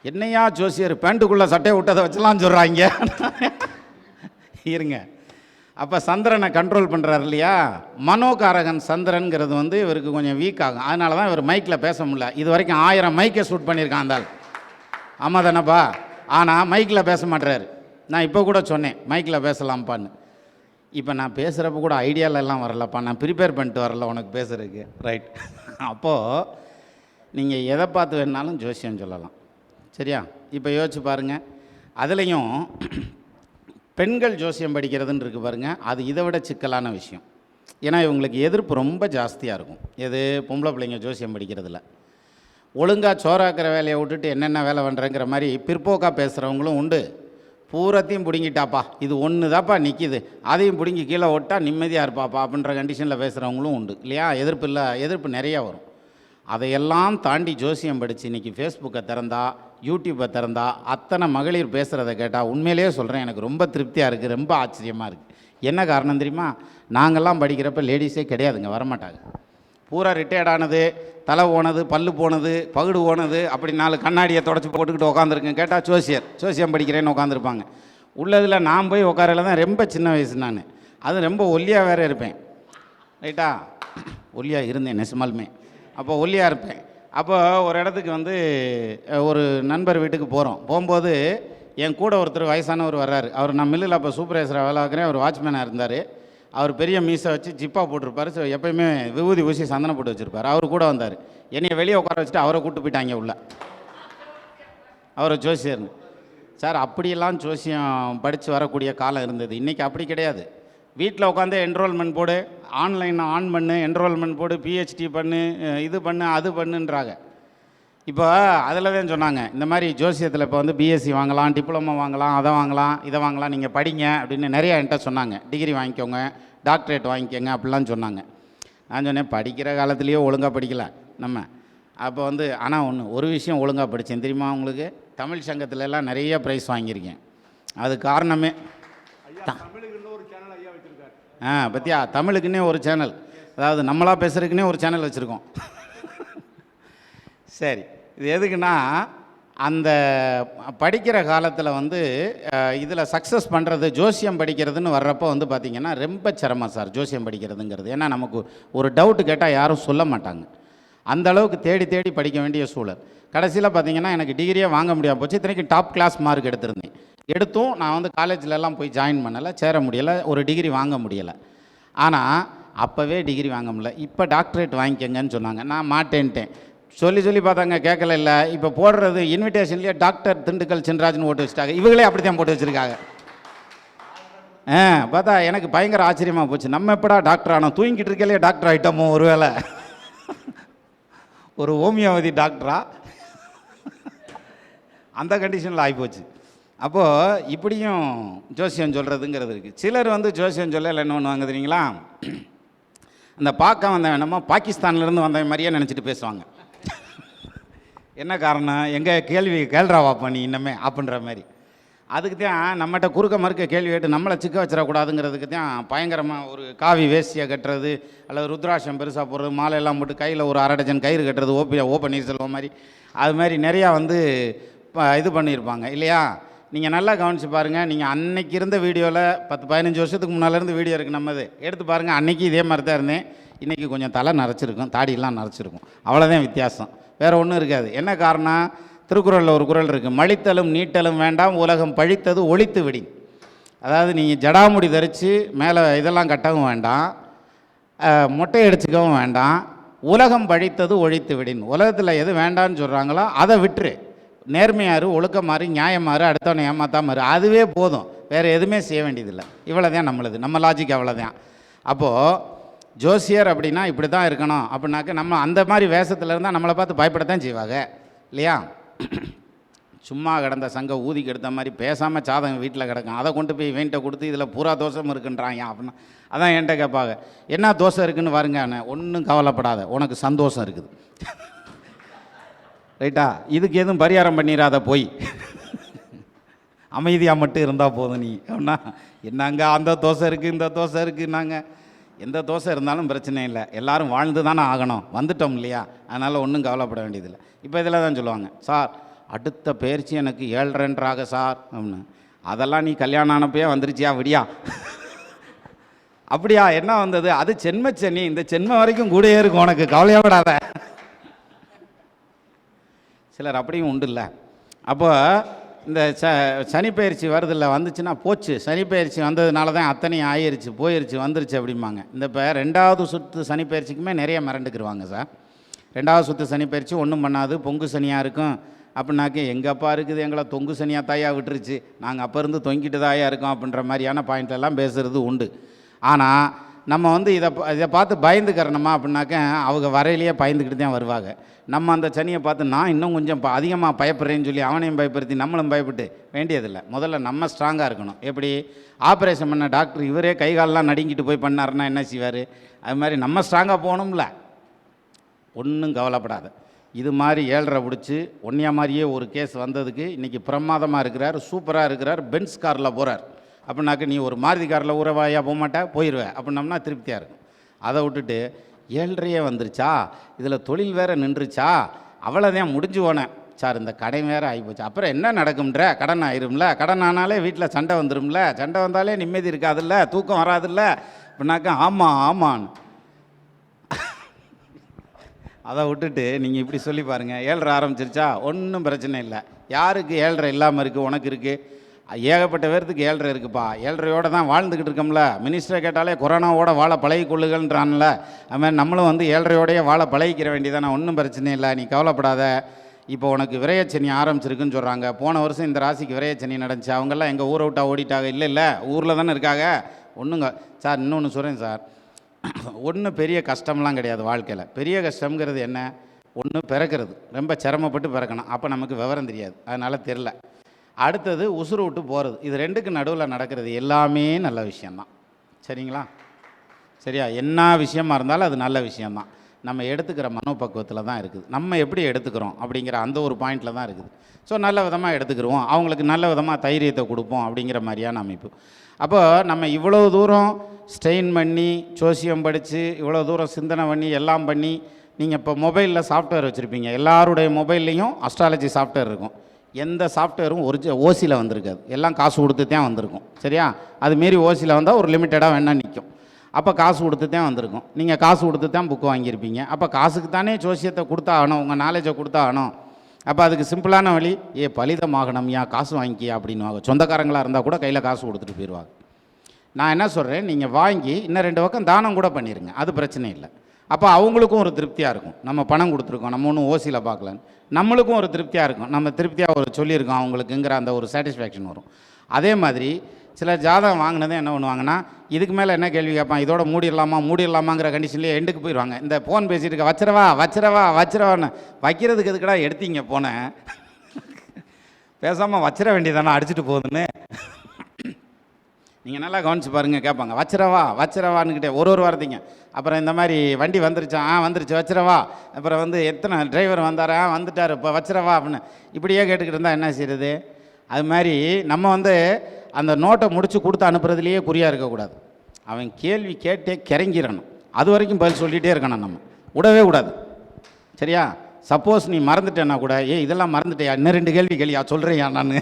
என்னையா ஜோசியர் பேண்ட்டுக்குள்ளே சட்டையை விட்டதை வச்சலாம் சொல்கிறாங்க. இருங்க. அப்போ சந்திரனை கண்ட்ரோல் பண்ணுறாரு இல்லையா? மனோகாரகன் சந்திரனுங்கிறது வந்து இவருக்கு கொஞ்சம் வீக் ஆகும். அதனால தான் இவர் மைக்கில் பேச முடியல. இது வரைக்கும் 1000 மைக்கை ஷூட் பண்ணியிருக்கான் அந்த ஆள். ஆமாம் தானேப்பா? ஆனால் மைக்கில் பேச மாட்டுறாரு. நான் இப்போ கூட சொன்னேன் மைக்கில் பேசலாம்ப்பான்னு. இப்போ நான் பேசுகிறப்ப கூட ஐடியாலெல்லாம் வரலப்பா, நான் ப்ரிப்பேர் பண்ணிட்டு வரல உனக்கு பேசுகிறதுக்கு. ரைட். அப்போது நீங்கள் எதை பார்த்து வேணாலும் ஜோசியம் சொல்லலாம். சரியா? இப்போ யோசிச்சு பாருங்கள். அதுலேயும் பெண்கள் ஜோசியம் படிக்கிறதுன்னு இருக்குது பாருங்கள், அது இதை விட சிக்கலான விஷயம். ஏன்னா இவங்களுக்கு எதிர்ப்பு ரொம்ப ஜாஸ்தியாக இருக்கும். எது? பொம்பளை பிள்ளைங்க ஜோசியம் படிக்கிறதுல. ஒழுங்காக சோறாக்கிற வேலையை விட்டுட்டு என்னென்ன வேலை பண்ணுறேங்கிற மாதிரி பிற்போக்காக பேசுகிறவங்களும் உண்டு. பூரத்தையும் பிடுங்கிட்டாப்பா, இது ஒன்று தான்ப்பா நிற்கிது, அதையும் பிடுங்கி கீழே ஓட்டா நிம்மதியாக இருப்பாப்பா அப்படின்ற கண்டிஷனில் பேசுகிறவங்களும் உண்டு இல்லையா? எதிர்ப்பு நிறையா வரும். அதையெல்லாம் தாண்டி ஜோசியம் படித்து இன்றைக்கி ஃபேஸ்புக்கை திறந்தா, யூடியூப்பை திறந்தா, அத்தனை மகளிர் பேசுகிறத கேட்டால் உண்மையிலேயே சொல்கிறேன், எனக்கு ரொம்ப திருப்தியாக இருக்குது, ரொம்ப ஆச்சரியமாக இருக்குது. என்ன காரணம் தெரியுமா? நாங்கள்லாம் படிக்கிறப்ப லேடிஸே கிடையாதுங்க, வரமாட்டாங்க. பூரா ரிட்டையர்ட் ஆனது, தலை போனது, பல்லு போனது, பகுடு போனது, அப்படி 4 கண்ணாடியை தொடச்சி போட்டுக்கிட்டு உட்காந்துருக்கேன். கேட்டால் ஜோசியம் படிக்கிறேன்னு உட்காந்துருப்பாங்க. உள்ளதில் நான் போய் உட்காரையில் தான் ரொம்ப சின்ன வயசு. நான் அது ரொம்ப ஒல்லியாக வேறு இருப்பேன். ரைட்டா? ஒல்லியாக இருந்தேன் நெசமாலுமே. அப்போ ஒல்லியாக இருப்பேன். அப்போ ஒரு இடத்துக்கு வந்து ஒரு நண்பர் வீட்டுக்கு போகும்போது என் கூட ஒருத்தர் வயசானவர் வர்றாரு. அவர் நான் மில்லில் அப்போ சூப்பர்வைசராக வேலை பார்க்குறேன். அவர் வாட்ச்மேனாக இருந்தார். அவர் பெரிய மீசை வச்சு ஜிப்பா போட்டிருப்பார். ஸோ எப்போயுமே விபூதி ஊசி சந்தனம் போட்டு வச்சுருப்பார். அவர் கூட வந்தார். என்னையை வெளியே உட்கார வச்சுட்டு அவரை கூப்பிட்டு போயிட்டாங்க உள்ள. அவரை ஜோசியர்னு. சார், அப்படியெல்லாம் ஜோசியம் படித்து வரக்கூடிய காலம் இருந்தது. இன்றைக்கி அப்படி கிடையாது. வீட்டில் உட்காந்து என்ரோல்மெண்ட் போடு, ஆன்லைன் ஆன் பண்ணு, என்ரோல்மெண்ட் போடு, பிஹெச்டி பண்ணு, இது பண்ணு, அது பண்ணுன்றாங்க. இப்போ அதில் தான் சொன்னாங்க, இந்த மாதிரி ஜோசியத்தில் இப்போ வந்து பிஎஸ்சி வாங்கலாம், டிப்ளமோ வாங்கலாம், அதை வாங்கலாம், இதை வாங்கலாம், நீங்கள் படிங்க அப்படின்னு நிறையா என்கிட்ட சொன்னாங்க. டிகிரி வாங்கிக்கோங்க, டாக்டரேட் வாங்கிக்கோங்க அப்படிலாம் சொன்னாங்க. நான் சொன்னேன், படிக்கிற காலத்துலேயே ஒழுங்காக படிக்கலை நம்ம. அப்போ வந்து ஆனால் ஒரு விஷயம் ஒழுங்காக படித்தேன் தெரியுமா உங்களுக்கு? தமிழ் சங்கத்துலலாம் நிறைய ப்ரைஸ் வாங்கியிருக்கேன். அது காரணமே பற்றியா, தமிழுக்குன்னே ஒரு சேனல், அதாவது நம்மளாக பேசுகிறதுக்குன்னே ஒரு சேனல் வச்சுருக்கோம். சரி, இது எதுக்குன்னா, அந்த படிக்கிற காலத்தில் வந்து இதில் சக்ஸஸ் பண்ணுறது, ஜோசியம் படிக்கிறதுன்னு வர்றப்போ வந்து பார்த்திங்கன்னா ரொம்ப சிரமம் சார் ஜோசியம் படிக்கிறதுங்கிறது. ஏன்னா நமக்கு ஒரு டவுட்டு கேட்டால் யாரும் சொல்ல மாட்டாங்க. அந்த அளவுக்கு தேடி தேடி படிக்க வேண்டிய சூழல். கடைசியில் பார்த்திங்கன்னா எனக்கு டிகிரியே வாங்க முடியாமல் போச்சு. இத்தனைக்கு டாப் கிளாஸ் மார்க் எடுத்திருந்தேன். எடுத்தும் நான் வந்து காலேஜிலலாம் போய் ஜாயின் பண்ணலை, சேர முடியலை, ஒரு டிகிரி வாங்க முடியலை. ஆனால் அப்போவே டிகிரி வாங்க முடியல. இப்போ டாக்டரேட் வாங்கிக்கங்கன்னு சொன்னாங்க. நான் மாட்டேன்ட்டேன். சொல்லி பார்த்தாங்க, கேட்கல. இல்லை, இப்போ போடுறது இன்விடேஷன்லேயே டாக்டர் திண்டுக்கல் சின்ராஜ்னு போட்டு வச்சுட்டாங்க. இவங்களே அப்படி தான் போட்டு வச்சுருக்காங்க. பார்த்தா எனக்கு பயங்கர ஆச்சரியமாக போச்சு. நம்ம எப்படா டாக்டர் ஆனோம்? தூங்கிட்டு இருக்கலையே டாக்டர் ஆகிட்டோமோ ஒரு வேளை. ஒரு ஹோமியோபதி டாக்டரா? அந்த கண்டிஷனில் ஆகிப்போச்சு. அப்போது இப்படியும் ஜோசியம் சொல்கிறதுங்கிறது இருக்குது. சிலர் வந்து ஜோசியம் சொல்ல என்ன பண்ணுவாங்க தெரியுங்களா? அந்த பார்க்க வந்தவன் நம்ம பாகிஸ்தான்லேருந்து வந்தவன் மாதிரியே நினச்சிட்டு பேசுவாங்க. என்ன காரணம்? எங்கள் கேள்வி கேள்றா வாப்பா நீ இன்னமே அப்படின்ற மாதிரி. அதுக்கு தான் நம்மகிட்ட குறுக்க மறுக்க கேள்வி கேட்டு நம்மளை சிக்க வச்சிடக்கூடாதுங்கிறதுக்கு தான் பயங்கரமாக ஒரு காவி வேஷ்டியை கட்டுறது, அல்லது ருத்ராட்சம் பெருசாக போடுறது, மாலையெல்லாம் போட்டு கையில் ஒரு 1/2 டஜன் கயிறு கட்டுறது, ஓ பன்னீர்செல்வம் மாதிரி அது மாதிரி நிறையா வந்து இது பண்ணியிருப்பாங்க இல்லையா? நீங்கள் நல்லா கவனித்து பாருங்கள். நீங்கள் அன்னைக்கு இருந்த வீடியோவில் 10-15 வருஷத்துக்கு முன்னாலேருந்து வீடியோ இருக்குது நம்மது, எடுத்து பாருங்கள். அன்றைக்கி இதே மாதிரி தான் இருந்தேன். இன்றைக்கி கொஞ்சம் தலை நரைச்சிருக்கும், தாடியெல்லாம் நரைச்சிருக்கும், அவ்வளோதான் வித்தியாசம், வேறு ஒன்றும் இருக்காது. என்ன காரணம்? திருக்குறளில் ஒரு குறள் இருக்குது, மழித்தலும் நீட்டலும் வேண்டாம், உலகம் பழித்தது ஒழித்து விடி. அதாவது நீங்கள் ஜடாமுடி தரித்து மேலே இதெல்லாம் கட்டவும் வேண்டாம், மொட்டை அடிச்சுக்கவும் வேண்டாம், உலகம் பழித்தது ஒழித்து விடின். உலகத்தில் எது வேண்டான்னு சொல்கிறாங்களோ அதை விட்டுரு. நேர்மையாரு, ஒழுக்கமாறு, நியாயமாறு, அடுத்தவனை ஏமாத்தாமாறு, அதுவே போதும். வேறு எதுவுமே செய்ய வேண்டியதில்லை. இவ்வளோ தான் நம்மளுது, நம்ம லாஜிக் அவ்வளோதான். அப்போது ஜோசியர் அப்படின்னா இப்படி தான் இருக்கணும் அப்படின்னாக்க நம்ம அந்த மாதிரி வேஷத்தில் இருந்தால் நம்மளை பார்த்து பயப்படத்தான் செய்வாங்க இல்லையா? சும்மா கிடந்த சங்க ஊதிக்கு எடுத்த மாதிரி பேசாமல் சாதகம் வீட்டில் கிடக்கும், அதை கொண்டு போய் இவன்கிட்ட கொடுத்து இதில் பூரா தோஷம் இருக்குன்றாங்க அப்படின்னா அதான் என்கிட்ட கேட்பாங்க, என்ன தோசை இருக்குன்னு வருங்க. ஒன்றும் கவலைப்படாத, உனக்கு சந்தோஷம் இருக்குது. ரைட்டா? இதுக்கு எதுவும் பரிகாரம் பண்ணிடாத, போய் அமைதியாக மட்டும் இருந்தால் போதும் நீ அப்படின்னா. என்னங்க அந்த தோசை இருக்குது இந்த தோசை இருக்குன்னாங்க. எந்த தோசை இருந்தாலும் பிரச்சனை இல்லை, எல்லோரும் வாழ்ந்து தானே ஆகணும், வந்துட்டோம் இல்லையா? அதனால் ஒன்றும் கவலைப்பட வேண்டியதில்லை. இப்போ இதில் தான் சொல்லுவாங்க, சார் அடுத்த பயிற்சி எனக்கு 7.5 சார் அப்படின்னு. அதெல்லாம் நீ கல்யாணம் ஆனப்பயே வந்துருச்சியா விடியா? அப்படியா? என்ன வந்தது? அது சென்மச்சனி, இந்த சென்மம் வரைக்கும் கூடயே இருக்கும், உனக்கு கவலையாப்படாத. சிலர் அப்படியும் உண்டு இல்லை. அப்போ இந்த சனி பயிற்சி வருதில்ல, வந்துச்சுன்னா போச்சு, சனி பயிற்சி வந்ததுனால தான் அத்தனையும் ஆயிடுச்சு போயிடுச்சு வந்துருச்சு அப்படிம்பாங்க. இந்த இப்போ 2வது சுற்று சனி பயிற்சிக்குமே நிறைய மிரண்டுக்குருவாங்க சார். 2வது சுற்று சனி பயிற்சி ஒன்றும் பண்ணாது, பொங்கு சனியாக இருக்கும் அப்படின்னாக்க எங்கள் அப்பா இருக்குது எங்களை தொங்கு சனியாக தாயாக விட்டுருச்சு, நாங்கள் அப்போ இருந்து தொங்கிட்டு தாயாக இருக்கோம் அப்படின்ற மாதிரியான பாயிண்ட்லாம் பேசுகிறது உண்டு. ஆனால் நம்ம வந்து இதை பார்த்து பயந்துக்கிறணுமா அப்படின்னாக்க அவங்க வரையிலேயே பயந்துக்கிட்டு தான் வருவாங்க. நம்ம அந்த சனியை பார்த்து நான் இன்னும் கொஞ்சம் அதிகமாக பயப்படுறேன்னு சொல்லி அவனையும் பயப்படுத்தி நம்மளும் பயப்பட்டு வேண்டியதில்லை. முதல்ல நம்ம ஸ்ட்ராங்காக இருக்கணும். எப்படி ஆப்ரேஷன் பண்ண டாக்டர் இவரே கை காலெலாம் நடுங்கிட்டு போய் பண்ணாருன்னா என்ன செய்வார்? அது மாதிரி நம்ம ஸ்ட்ராங்காக போகணும்ல. ஒன்றும் கவலைப்படாத. இது மாதிரி 7.5 பிடிச்சி ஒன்றியா மாதிரியே ஒரு கேஸ் வந்ததுக்கு இன்றைக்கி பிரமாதமாக இருக்கிறார், சூப்பராக இருக்கிறார், பென்ஸ் காரில் போகிறார் அப்படின்னாக்க நீ ஒரு மாருதி காரில் ஊரவாயா போக மாட்டேன் போயிடுவேன் அப்படின்னம்னா திருப்தியாக இருக்கும். அதை விட்டுட்டு 7.5 வந்துருச்சா, இதில் தொழில் வேறு நின்றுச்சா, அவ்வளோதான் முடிஞ்சு போனேன் சார், இந்த கடை வேறு ஆகிப்போச்சு, அப்புறம் என்ன நடக்கும்ன்ற, கடன் ஆயிரும்ல, கடன் ஆனாலே வீட்டில் சண்டை வந்துடும்ல, சண்டை வந்தாலே நிம்மதி இருக்காதுல்ல, தூக்கம் வராதுல்ல அப்படின்னாக்கா ஆமாம் ஆமான்னு. அதை விட்டுட்டு நீங்கள் இப்படி சொல்லி பாருங்கள், 7.5 ஆரம்பிச்சிருச்சா ஒன்றும் பிரச்சனை இல்லை. யாருக்கு 7.5 இல்லாமல் இருக்குது? உனக்கு இருக்குது. ஏகப்பட்ட பேர்த்துக்கு 7.5 இருக்குப்பா. 7.5யோடு தான் வாழ்ந்துக்கிட்டு இருக்கோம்ல. மினிஸ்டரை கேட்டாலே கொரோனாவோட வாழ பழகி கொள்ளுகள்ன்றான்ல. அது மாதிரி நம்மளும் வந்து 7.5யோடையே வாழ பழகிக்கிற வேண்டியதானே, ஒன்றும் பிரச்சனை இல்லை, நீ கவலைப்படாத. இப்போ உனக்கு விரையச்சனி ஆரம்பிச்சிருக்குன்னு சொல்கிறாங்க. போன வருஷம் இந்த ராசிக்கு விரையச்சனி நடந்துச்சு. அவங்கெல்லாம் எங்கள் ஊரை விட்டா ஓடிட்டாங்க. இல்லை ஊரில் தானே இருக்காங்க. ஒன்றுங்க சார், இன்னொன்று சொல்கிறேன் சார், ஒன்றும் பெரிய கஷ்டம்லாம் கிடையாது வாழ்க்கையில். பெரிய கஷ்டங்கிறது என்ன? ஒன்று பிறக்கிறது, ரொம்ப சிரமப்பட்டு பிறக்கணும், அப்போ நமக்கு விவரம் தெரியாது, அதனால் தெரில. அடுத்தது உசுறு விட்டு போகிறது. இது ரெண்டுக்கு நடுவில் நடக்கிறது எல்லாமே நல்ல விஷயந்தான். சரிங்களா? சரியா? என்ன விஷயமா இருந்தாலும் அது நல்ல விஷயந்தான். நம்ம எடுத்துக்கிற மனோபக்குவத்தில் தான் இருக்குது. நம்ம எப்படி எடுத்துக்கிறோம் அப்படிங்கிற அந்த ஒரு பாயிண்டில் தான் இருக்குது. ஸோ நல்ல விதமாக எடுத்துக்கிடுவோம், அவங்களுக்கு நல்ல விதமாக தைரியத்தை கொடுப்போம் அப்படிங்கிற மாதிரியான அமைப்பு. அப்போ நம்ம இவ்வளோ தூரம் ஸ்ட்ரெயின் பண்ணி ஜோசியம் படித்து இவ்வளோ தூரம் சிந்தனை பண்ணி எல்லாம் பண்ணி, நீங்கள் இப்போ மொபைலில் சாஃப்ட்வேர் வச்சுருப்பீங்க, எல்லாருடைய மொபைல்லையும் அஸ்ட்ராலஜி சாஃப்ட்வேர் இருக்கும். எந்த சாஃப்ட்வேரும் ஓசியில் வந்திருக்காது, எல்லாம் காசு கொடுத்து தான் வந்திருக்கும். சரியா? அதுமாரி ஓசியில் வந்தால் ஒரு லிமிட்டடாக வேணால் நிற்கும். அப்போ காசு கொடுத்து தான் வந்திருக்கும். நீங்கள் காசு கொடுத்து தான் புக்கு வாங்கியிருப்பீங்க. அப்போ காசுக்கு தானே ஜோசியத்தை கொடுத்தா ஆகணும், உங்கள் நாலேஜை கொடுத்தா ஆகணும். அப்போ அதுக்கு சிம்பிளான வழி, பலிதமாகணும்யா காசு வாங்கிக்கியா அப்படின்வாங்க. சொந்தக்காரங்களாக இருந்தால் கூட கையில் காசு கொடுத்துட்டு போயிடுவாங்க. நான் என்ன சொல்கிறேன், நீங்கள் வாங்கி இன்னும் 2 பக்கம் தானம் கூட பண்ணிடுங்க, அது பிரச்சனை இல்லை. அப்போ அவங்களுக்கும் ஒரு திருப்தியாக இருக்கும், நம்ம பணம் கொடுத்துருக்கோம், நம்ம ஒன்றும் ஓசியில் பார்க்கலன்னு. நம்மளுக்கும் ஒரு திருப்தியாக இருக்கும், நம்ம திருப்தியாக ஒரு சொல்லியிருக்கோம் அவங்களுக்குங்கிற அந்த ஒரு சாட்டிஸ்ஃபேக்ஷன் வரும். அதே மாதிரி சில ஜாதகம் வாங்கினதே என்ன பண்ணுவாங்கன்னா, இதுக்கு மேலே என்ன கேள்வி கேட்பான், இதோட மூடிடலாமாங்கிற கண்டிஷன்லேயே எண்டுக்கு போயிடுவாங்க. இந்த ஃபோன் பேசிகிட்டு இருக்க வச்சிரவான்னு வைக்கிறதுக்கு எதுக்கடா எடுத்தீங்க போனேன், பேசாமல் வச்சிட வேண்டியதானே அடிச்சுட்டு போகுதுன்னு. நீங்கள் நல்லா கவனிச்சு பாருங்கள், கேட்பாங்க வச்சிரவான்னுக்கிட்டே ஒரு வாரத்திங்க. அப்புறம் இந்த மாதிரி வண்டி வந்துருச்சா, வந்துருச்சு வச்சிரவா. அப்புறம் வந்து எத்தனை டிரைவர் வந்தாரா, வந்துட்டார், இப்போ வச்சிரவா அப்படின்னு இப்படியே கேட்டுக்கிட்டு இருந்தால் என்ன செய்யுது? அது மாதிரி நம்ம வந்து அந்த நோட்டை முடித்து கொடுத்து அனுப்புறதுலேயே குறியாக இருக்கக்கூடாது. அவன் கேள்வி கேட்டே கிறங்கிடணும், அது வரைக்கும் பதில் சொல்லிகிட்டே இருக்கணும், நம்ம விடவே கூடாது. சரியா? சப்போஸ் நீ மறந்துட்டேன்னா கூட, இதெல்லாம் மறந்துட்டேயா, இன்னும் 2 கேள்வி கேள்வியா சொல்கிறேயா நான்,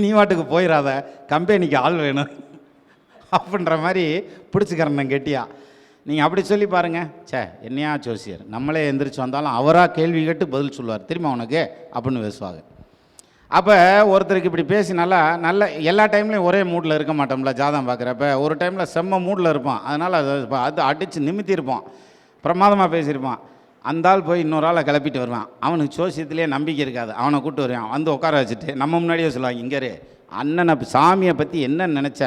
நீ வாட்டுக்கு போயிடாத, கம்பெனிக்கு ஆள் வேணும் அப்படின்ற மாதிரி பிடிச்சிக்கிறேன் கெட்டியா. நீங்கள் அப்படி சொல்லி பாருங்கள். என்னையா ஜோசியர், நம்மளே எந்திரிச்சு வந்தாலும் அவராக கேள்வி கேட்டு பதில் சொல்லுவார் தெரியுமா உனக்கு அப்படின்னு பேசுவாங்க. அப்போ ஒருத்தருக்கு இப்படி பேசி நல்ல எல்லா டைம்லையும் ஒரே மூடில் இருக்க மாட்டோம்ல. ஜாதகம் பார்க்குறப்ப ஒரு டைமில் செம்ம மூடில் இருப்பான், அதனால் அது அடித்து நிமித்திருப்பான், பிரமாதமாக பேசியிருப்பான். அந்த ஆள் போய் இன்னொரு ஆளை கிளப்பிட்டு வருவான். அவனுக்கு ஜோசியத்திலே நம்பிக்கை இருக்காது. அவனை கூப்பிட்டு வருவான், வந்து உட்கார வச்சுட்டு நம்ம முன்னாடியே சொல்லுவாங்க, இங்கே அண்ணனை சாமியை பற்றி என்னன்னு நினச்ச,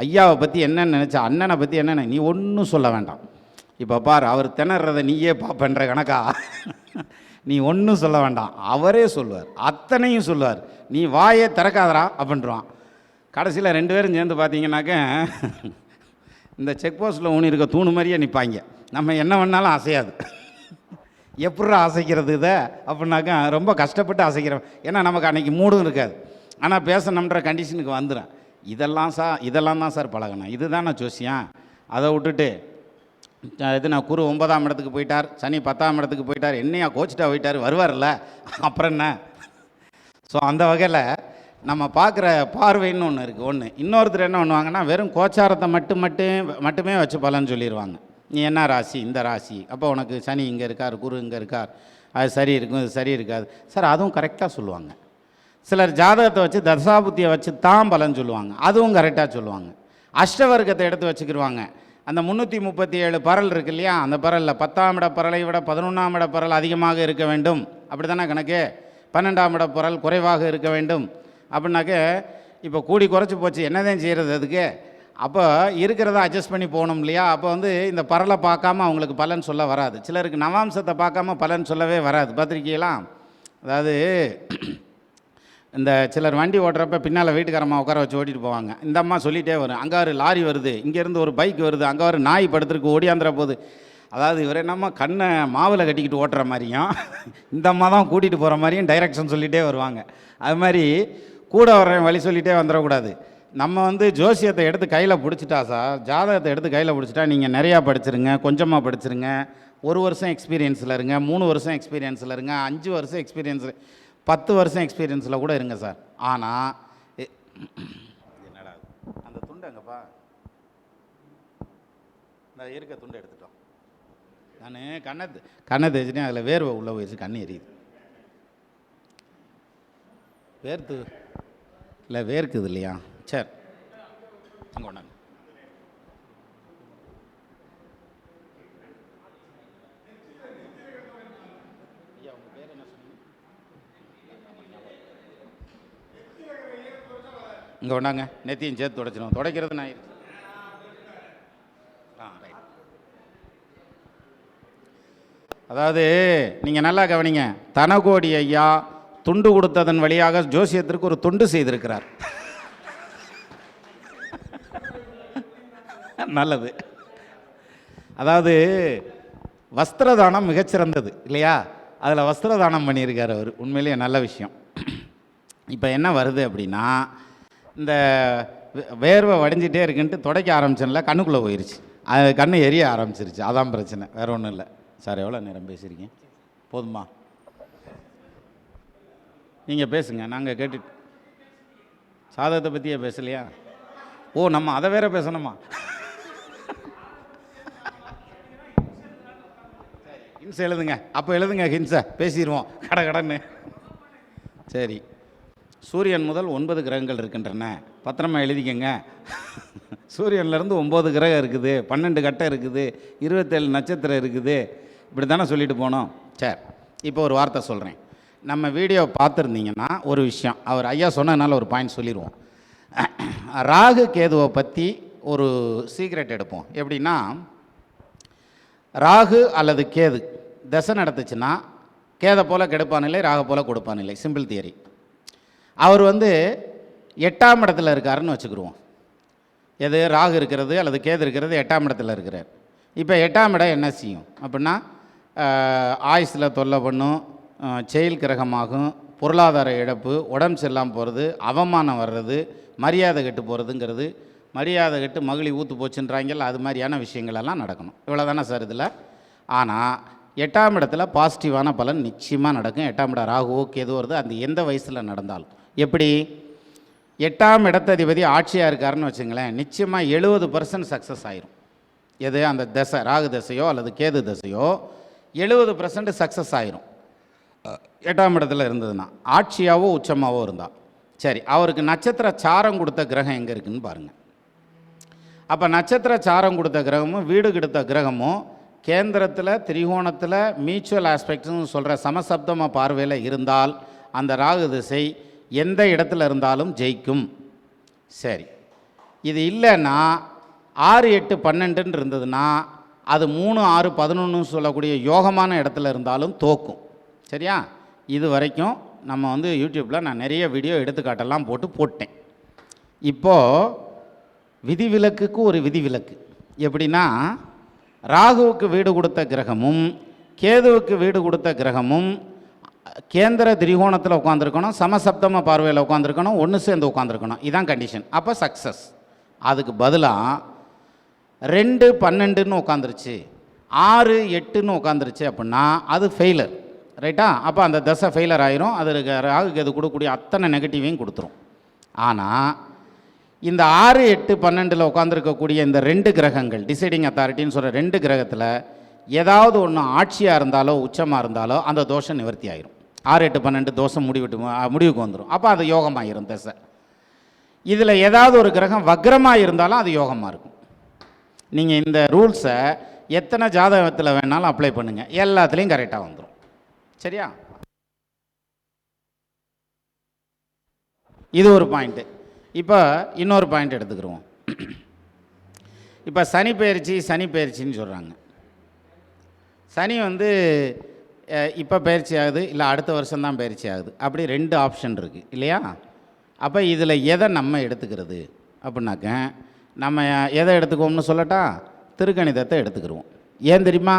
ஐயாவை பற்றி என்னன்னு நினச்ச, அண்ணனை பற்றி என்னென்ன, நீ ஒன்றும் சொல்ல வேண்டாம். இப்போ பார், அவர் திணறதை நீயே பார்ப்பன்ற கணக்கா, நீ ஒன்றும் சொல்ல வேண்டாம், அவரே சொல்லுவார், அத்தனையும் சொல்லுவார், நீ வாயே திறக்காதரா அப்படின்றான். கடைசியில் 2 பேரும் சேர்ந்து பார்த்தீங்கன்னாக்க இந்த செக் போஸ்ட்டில் ஊனி இருக்க தூணு மாதிரியே நிற்பாங்க. நம்ம என்ன பண்ணாலும் அசையாது. எப்படா அசைக்கிறது இதை அப்படின்னாக்கா ரொம்ப கஷ்டப்பட்டு அசைக்கிறோம். ஏன்னா நமக்கு அன்றைக்கி மூடும் இருக்காது. ஆனால் பேசணுன்ற கண்டிஷனுக்கு வந்துடும். இதெல்லாம் தான் சார் பழகணும், இதுதான் நான் ஜோசியம். அதை விட்டுட்டு நான் குரு 9ஆம் இடத்துக்கு போயிட்டார், சனி 10ஆம் இடத்துக்கு போயிட்டார், என்னையா கோச்சிட்டா போயிட்டார், வருவார்ல அப்புறம் என்ன. ஸோ அந்த வகையில் நம்ம பார்க்குற பார்வைன்னு ஒன்று இருக்குது. ஒன்று இன்னொருத்தர் என்ன பண்ணுவாங்கன்னா, வெறும் கோச்சாரத்தை மட்டுமே வச்சு பலன்னு சொல்லிடுவாங்க. நீ என்ன ராசி, இந்த ராசி, அப்போ உனக்கு சனி இங்கே இருக்கார், குரு இங்கே இருக்கார், அது சரி இருக்கும், இது சரி இருக்காது சார், அதுவும் கரெக்டாக சொல்லுவாங்க. சிலர் ஜாதகத்தை வச்சு தசாபுத்தியை வச்சு தான் பலன் சொல்லுவாங்க, அதுவும் கரெக்டாக சொல்லுவாங்க. அஷ்டவர்க்கத்தை எடுத்து வச்சுக்கிடுவாங்க. அந்த 337 பரல் இருக்கு இல்லையா, அந்த பரலில் 10ஆம் இட பரலை விட 11ஆம் இட பரல் அதிகமாக இருக்க வேண்டும், அப்படி தானே கணக்கு. 12ஆம் இட பரல் குறைவாக இருக்க வேண்டும் அப்படின்னாக்க, இப்போ கூடி குறைச்சி போச்சு, என்னதான் செய்கிறது அதுக்கு. அப்போ இருக்கிறத அட்ஜஸ்ட் பண்ணி போகணும் இல்லையா. அப்போ இந்த பரலை பார்க்காம அவங்களுக்கு பலன் சொல்ல வராது. சிலருக்கு நவாம்சத்தை பார்க்காம பலன் சொல்லவே வராது. பார்த்துருக்கீங்களா? அதாவது இந்த சிலர் வண்டி ஓட்டுறப்ப பின்னால் வீட்டுக்காரம்மா உட்கார வச்சு ஓட்டிகிட்டு போவாங்க. இந்த அம்மா சொல்லிகிட்டே வரும், அங்கே ஒரு லாரி வருது, இங்கேருந்து ஒரு பைக் வருது, அங்கே ஒரு நாய் படுத்துருக்கு ஓடியாந்துற போது. அதாவது இவர் என்னம்மா கண்ணை மாவில் கட்டிக்கிட்டு ஓட்டுற மாதிரியும் இந்த அம்மா தான் கூட்டிகிட்டு போகிற மாதிரியும் டைரக்ஷன் சொல்லிகிட்டே வருவாங்க. அது மாதிரி கூட வர்றேன் வழி சொல்லிகிட்டே வந்துடக்கூடாது. நம்ம ஜோசியத்தை எடுத்து கையில் பிடிச்சிட்டா சார், ஜாதகத்தை எடுத்து கையில் பிடிச்சிட்டா நீங்கள் நிறையா படிச்சிருங்க, கொஞ்சமாக படிச்சிருங்க, 1 வருஷம் எக்ஸ்பீரியன்ஸில் இருங்க, 3 வருஷம் எக்ஸ்பீரியன்ஸில் இருங்க, 5 வருஷம் எக்ஸ்பீரியன்ஸில், 10 வருஷம் எக்ஸ்பீரியன்ஸில் கூட இருங்க சார். ஆனால் என்னடா அந்த துண்டு அங்கப்பா, இந்த இருக்க துண்டை எடுத்துட்டோம். நான் கண்ணை தேய்ச்சிட்டேன், அதில் வேர்வை உள்ளே போயிடுச்சு, கண்ணு எரியுது. வேர்த்து இல்லை, வேர்க்குது இல்லையா? சரி, அங்கே ஒன்றாங்க. ஐயா உங்கள் பேர் என்ன சொன்னீங்க? இங்கே ஒன்றாங்க, நெத்தியும் சேர்த்து துடைச்சிடும். துடைக்கிறது நான் இருக்கு. ரைட். அதாவது நீங்கள் நல்லா கவனிங்க, தனகோடி ஐயா துண்டு கொடுத்ததன் வழியாக ஜோசியத்திற்கு ஒரு தொண்டு செய்திருக்கிறார். நல்லது. அதாவது வஸ்திரதானம் மிகச்சிறந்தது இல்லையா, அதில் வஸ்திரதானம் பண்ணியிருக்கார் அவர், உண்மையிலேயே நல்ல விஷயம். இப்போ என்ன வருது அப்படின்னா, இந்த வேர்வை வடிஞ்சிட்டே இருக்குன்ட்டு துடைக்க ஆரம்பிச்சேன்ல, கண்ணுக்குள்ளே போயிடுச்சு, அது கண்ணு எரிய ஆரம்பிச்சிருச்சு, அதான் பிரச்சனை, வேறு ஒன்றும் இல்லை. சார் எவ்வளோ நேரம் பேசியிருக்கீங்க? போதுமா? நீங்கள் பேசுங்க, நாங்கள் கேட்டுட்டு. சாதகத்தை பற்றியே பேசலையா? ஓ, நம்ம அதை வேற பேசணுமா? ஹின்ஸ் எழுதுங்க, அப்போ எழுதுங்க ஹின்ஸை, பேசிடுவோம் கடன்னு. சரி, சூரியன் முதல் 9 கிரகங்கள் இருக்கின்றன, பத்திரமா எழுதிக்கங்க. சூரியன்லேருந்து 9 கிரகம் இருக்குது, 12 கட்டம் இருக்குது, 27 நட்சத்திரம் இருக்குது, இப்படி தானே சொல்லிட்டு போனோம். சரி, இப்போ ஒரு வார்த்தை சொல்கிறேன். நம்ம வீடியோ பார்த்துருந்தீங்கன்னா ஒரு விஷயம், அவர் ஐயா சொன்னதுனால ஒரு பாயிண்ட் சொல்லிடுவோம். ராகு கேதுவை பற்றி ஒரு சீக்ரெட் எடுப்போம். எப்படின்னா, ராகு அல்லது கேது தசை நடத்துச்சுன்னா கேதை போல் கெடுப்பானில்லை, ராகு போல் கொடுப்பானில்லை, சிம்பிள் தியரி. அவர் 8ஆம் இடத்துல இருக்காருன்னு வச்சுக்கிடுவோம். எது, ராகு இருக்கிறது அல்லது கேது இருக்கிறது 8ஆம் இடத்துல இருக்கிறார். இப்போ 8ஆம் இடம் என்ன செய்யும் அப்படின்னா, ஆயுசில் தொல்லை பண்ணும், செயல் கிரகமாகும், பொருளாதார இழப்பு, உடம்பு செல்லாமல் போகிறது, அவமானம் வர்றது, மரியாதை கெட்டு போகிறதுங்கிறது, மரியாதை கெட்டு மகிழி ஊற்று போச்சுன்றாங்கல்ல, அது மாதிரியான விஷயங்களெல்லாம் நடக்கணும். இவ்வளோ தானே சார் இதில். ஆனால் 8ஆம் இடத்துல பாசிட்டிவான பலன் நிச்சயமாக நடக்கும். 8ஆம் இடம் ராகுவோ கேதுவோ வருது, அந்த எந்த வயசில் நடந்தாலும். எப்படி, 8ஆம் இடத்ததிபதி ஆட்சியாக இருக்காருன்னு வச்சுங்களேன், நிச்சயமாக 70% சக்ஸஸ் ஆயிரும். எது, அந்த தசை, ராகு தசையோ அல்லது கேது தசையோ 70% சக்ஸஸ் ஆயிரும் 8ஆம் இடத்துல இருந்ததுன்னா, ஆட்சியாவோ உச்சமாவோ இருந்தால். சரி, அவருக்கு நட்சத்திர சாரம் கொடுத்த கிரகம் எங்கே இருக்குதுன்னு பாருங்கள். அப்போ நட்சத்திர சாரம் கொடுத்த கிரகமும் வீடு கொடுத்த கிரகமும் கேந்திரத்தில் திரிகோணத்தில் மியூச்சுவல் ஆஸ்பெக்ட்ஸ்னு சொல்கிற சமசப்தம பார்வையில் இருந்தால் அந்த ராகு திசை எந்த இடத்துல இருந்தாலும் ஜெயிக்கும். சரி, இது இல்லைன்னா 6, 8, 12 இருந்ததுன்னா அது 3, 6, 11 சொல்லக்கூடிய யோகமான இடத்துல இருந்தாலும் தோக்கும். சரியா? இது வரைக்கும் நம்ம வந்து யூடியூப்பில் நான் நிறைய வீடியோ எடுத்துக்காட்டெல்லாம் போட்டேன். இப்போது விதிவிலக்குக்கு ஒரு விதிவிலக்கு. எப்படின்னா, ராகுவுக்கு வீடு கொடுத்த கிரகமும் கேதுவுக்கு வீடு கொடுத்த கிரகமும் கேந்திர திரிகோணத்தில் உட்காந்துருக்கணும், சமசப்தம பார்வையில் உட்காந்துருக்கணும், ஒன்று சேர்ந்து உட்காந்துருக்கணும். இதுதான் கண்டிஷன். அப்போ சக்ஸஸ். அதுக்கு பதிலாக 2, 12ன்னு உட்காந்துருச்சு, 6, 8ன்னு உட்காந்துருச்சு அப்படின்னா அது ஃபெயிலர். ரைட்டா? அப்போ அந்த தசை ஃபெயிலர் ஆயிரும். அது ராகுக்கு அது கொடுக்கக்கூடிய அத்தனை நெகட்டிவையும் கொடுத்துரும். ஆனால் இந்த 6, 8, 12ல் உட்காந்துருக்கக்கூடிய இந்த 2 கிரகங்கள், டிசைடிங் அத்தாரிட்டின்னு சொல்கிற 2 கிரகத்தில் ஏதாவது ஒன்று ஆட்சியாக இருந்தாலோ உச்சமாக இருந்தாலோ அந்த தோஷம் நிவர்த்தி ஆயிரும். 6, 8, 12 தோஷம் முடிவுக்கு வந்துடும். அப்போ அது யோகமாகிரும் தசை. இதில் ஏதாவது ஒரு கிரகம் வக்ரமாக இருந்தாலும் அது யோகமாக இருக்கும். நீங்கள் இந்த ரூல்ஸை எத்தனை ஜாதகத்தில் வேணாலும் அப்ளை பண்ணுங்கள், எல்லாத்துலேயும் கரெக்டாக வந்துடும். சரியா? இது ஒரு பாயிண்ட்டு. இப்போ இன்னொரு பாயிண்ட் எடுத்துக்கிடுவோம். இப்போ சனி பயிற்சின்னு சொல்கிறாங்க. சனி வந்து இப்போ பயிற்சி ஆகுது, இல்லை அடுத்த வருஷம்தான் பயிற்சி ஆகுது. அப்படி 2 ஆப்ஷன் இருக்குது இல்லையா? அப்போ இதில் எதை நம்ம எடுத்துக்கிறது அப்படின்னாக்க, நம்ம எதை எடுத்துக்குவோம்னு சொல்லட்டா? திருக்கணிதத்தை எடுத்துக்கிடுவோம். ஏன் தெரியுமா?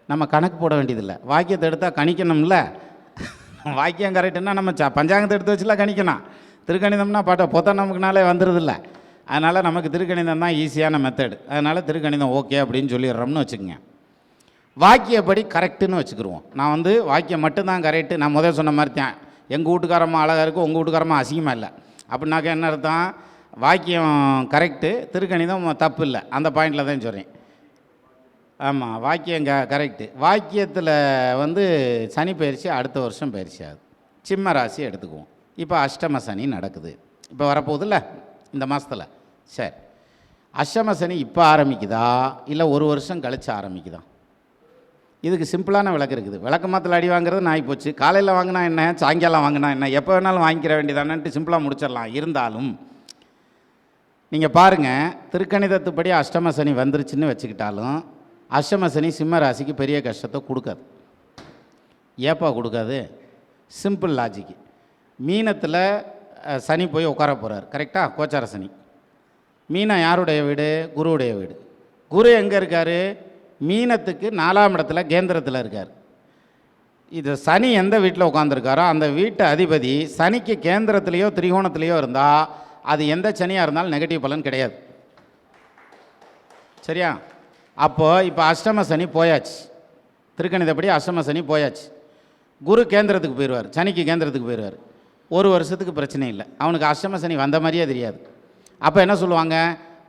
நம்ம கணக்கு போட வேண்டியதில்லை. வாக்கியத்தை எடுத்தால் கணிக்கணும்ல. வாக்கியம் கரெக்டுன்னா நம்ம பஞ்சாங்கத்தை எடுத்து வச்சுலாம் கணிக்கணும். திருக்கணிதம்னா பொத்த நமக்குனாலே வந்துடுதில்ல. அதனால் நமக்கு திருக்கணிதம் தான் ஈஸியான மெத்தடு. அதனால் திருக்கணிதம் ஓகே அப்படின்னு சொல்லிடுறோம்னு வச்சுக்கோங்க. வாக்கியப்படி கரெக்டுன்னு வச்சுக்கிடுவோம். நான் வந்து வாக்கியம் மட்டும்தான் கரெக்டு. நான் முதல் சொன்ன மாதிரி தான், எங்கள் வீட்டுக்காரம்மா அழகாக இருக்கும், உங்கள் வீட்டுக்காரம்மா அசிங்கமாக இல்லை அப்படின்னாக்க என்ன அர்த்தம்? வாக்கியம் கரெக்டு, திருக்கணிதம் தப்பு இல்லை. அந்த பாயிண்டில் தான் சொல்கிறேன். ஆமாம், வாக்கியம் கரெக்டு. வாக்கியத்தில் வந்து சனி பயிற்சி அடுத்த வருஷம் பயிற்சி ஆகுது. சிம்ம ராசி எடுத்துக்குவோம். இப்போ அஷ்டம சனி நடக்குது. இப்போ வரப்போகுதுல்ல இந்த மாதத்தில். சரி, அஷ்டம சனி இப்போ ஆரம்பிக்குதா இல்லை ஒரு வருஷம் கழித்து ஆரம்பிக்குதா? இதுக்கு சிம்பிளான விளக்கு இருக்குது. விளக்கு மாத்தில் அடி வாங்குறது நாய் போச்சு. காலையில் வாங்கினா என்ன, சாயங்காலம் வாங்கினா என்ன, எப்போ வேணாலும் வாங்கிக்கிற வேண்டியதானன்ட்டு சிம்பிளாக முடிச்சிடலாம். இருந்தாலும் நீங்கள் பாருங்கள், திருக்கணிதத்துப்படி அஷ்டம சனி வந்துருச்சுன்னு வச்சுக்கிட்டாலும் அஷ்டம சனி சிம்ம ராசிக்கு பெரிய கஷ்டத்தை கொடுக்காது. ஏப்பா கொடுக்காது? Simple logic. மீனத்தில் சனி போய் உட்கார போகிறார், கரெக்டாக? கோச்சார சனி. மீனம் யாருடைய வீடு? குருவுடைய வீடு. குரு எங்கே இருக்கார்? மீனத்துக்கு 4ஆம் இடத்துல கேந்திரத்தில் இருக்கார். இது சனி எந்த வீட்டில் உட்காந்துருக்காரோ அந்த வீட்டு அதிபதி சனிக்கு கேந்திரத்துலேயோ திரிகோணத்துலேயோ இருந்தால் அது எந்த சனியாக இருந்தாலும் நெகட்டிவ் பலன் கிடையாது. சரியா? அப்போது இப்போ அஷ்டம சனி போயாச்சு. திருக்கணிதப்படி அஷ்டம சனி போயாச்சு. குரு கேந்திரத்துக்கு போயிடுவார், சனிக்கு கேந்திரத்துக்கு போயிடுவார். ஒரு வருஷத்துக்கு பிரச்சனை இல்லை. அவனுக்கு அஷ்டம சனி வந்த மாதிரியே தெரியாது. அப்போ என்ன சொல்லுவாங்க?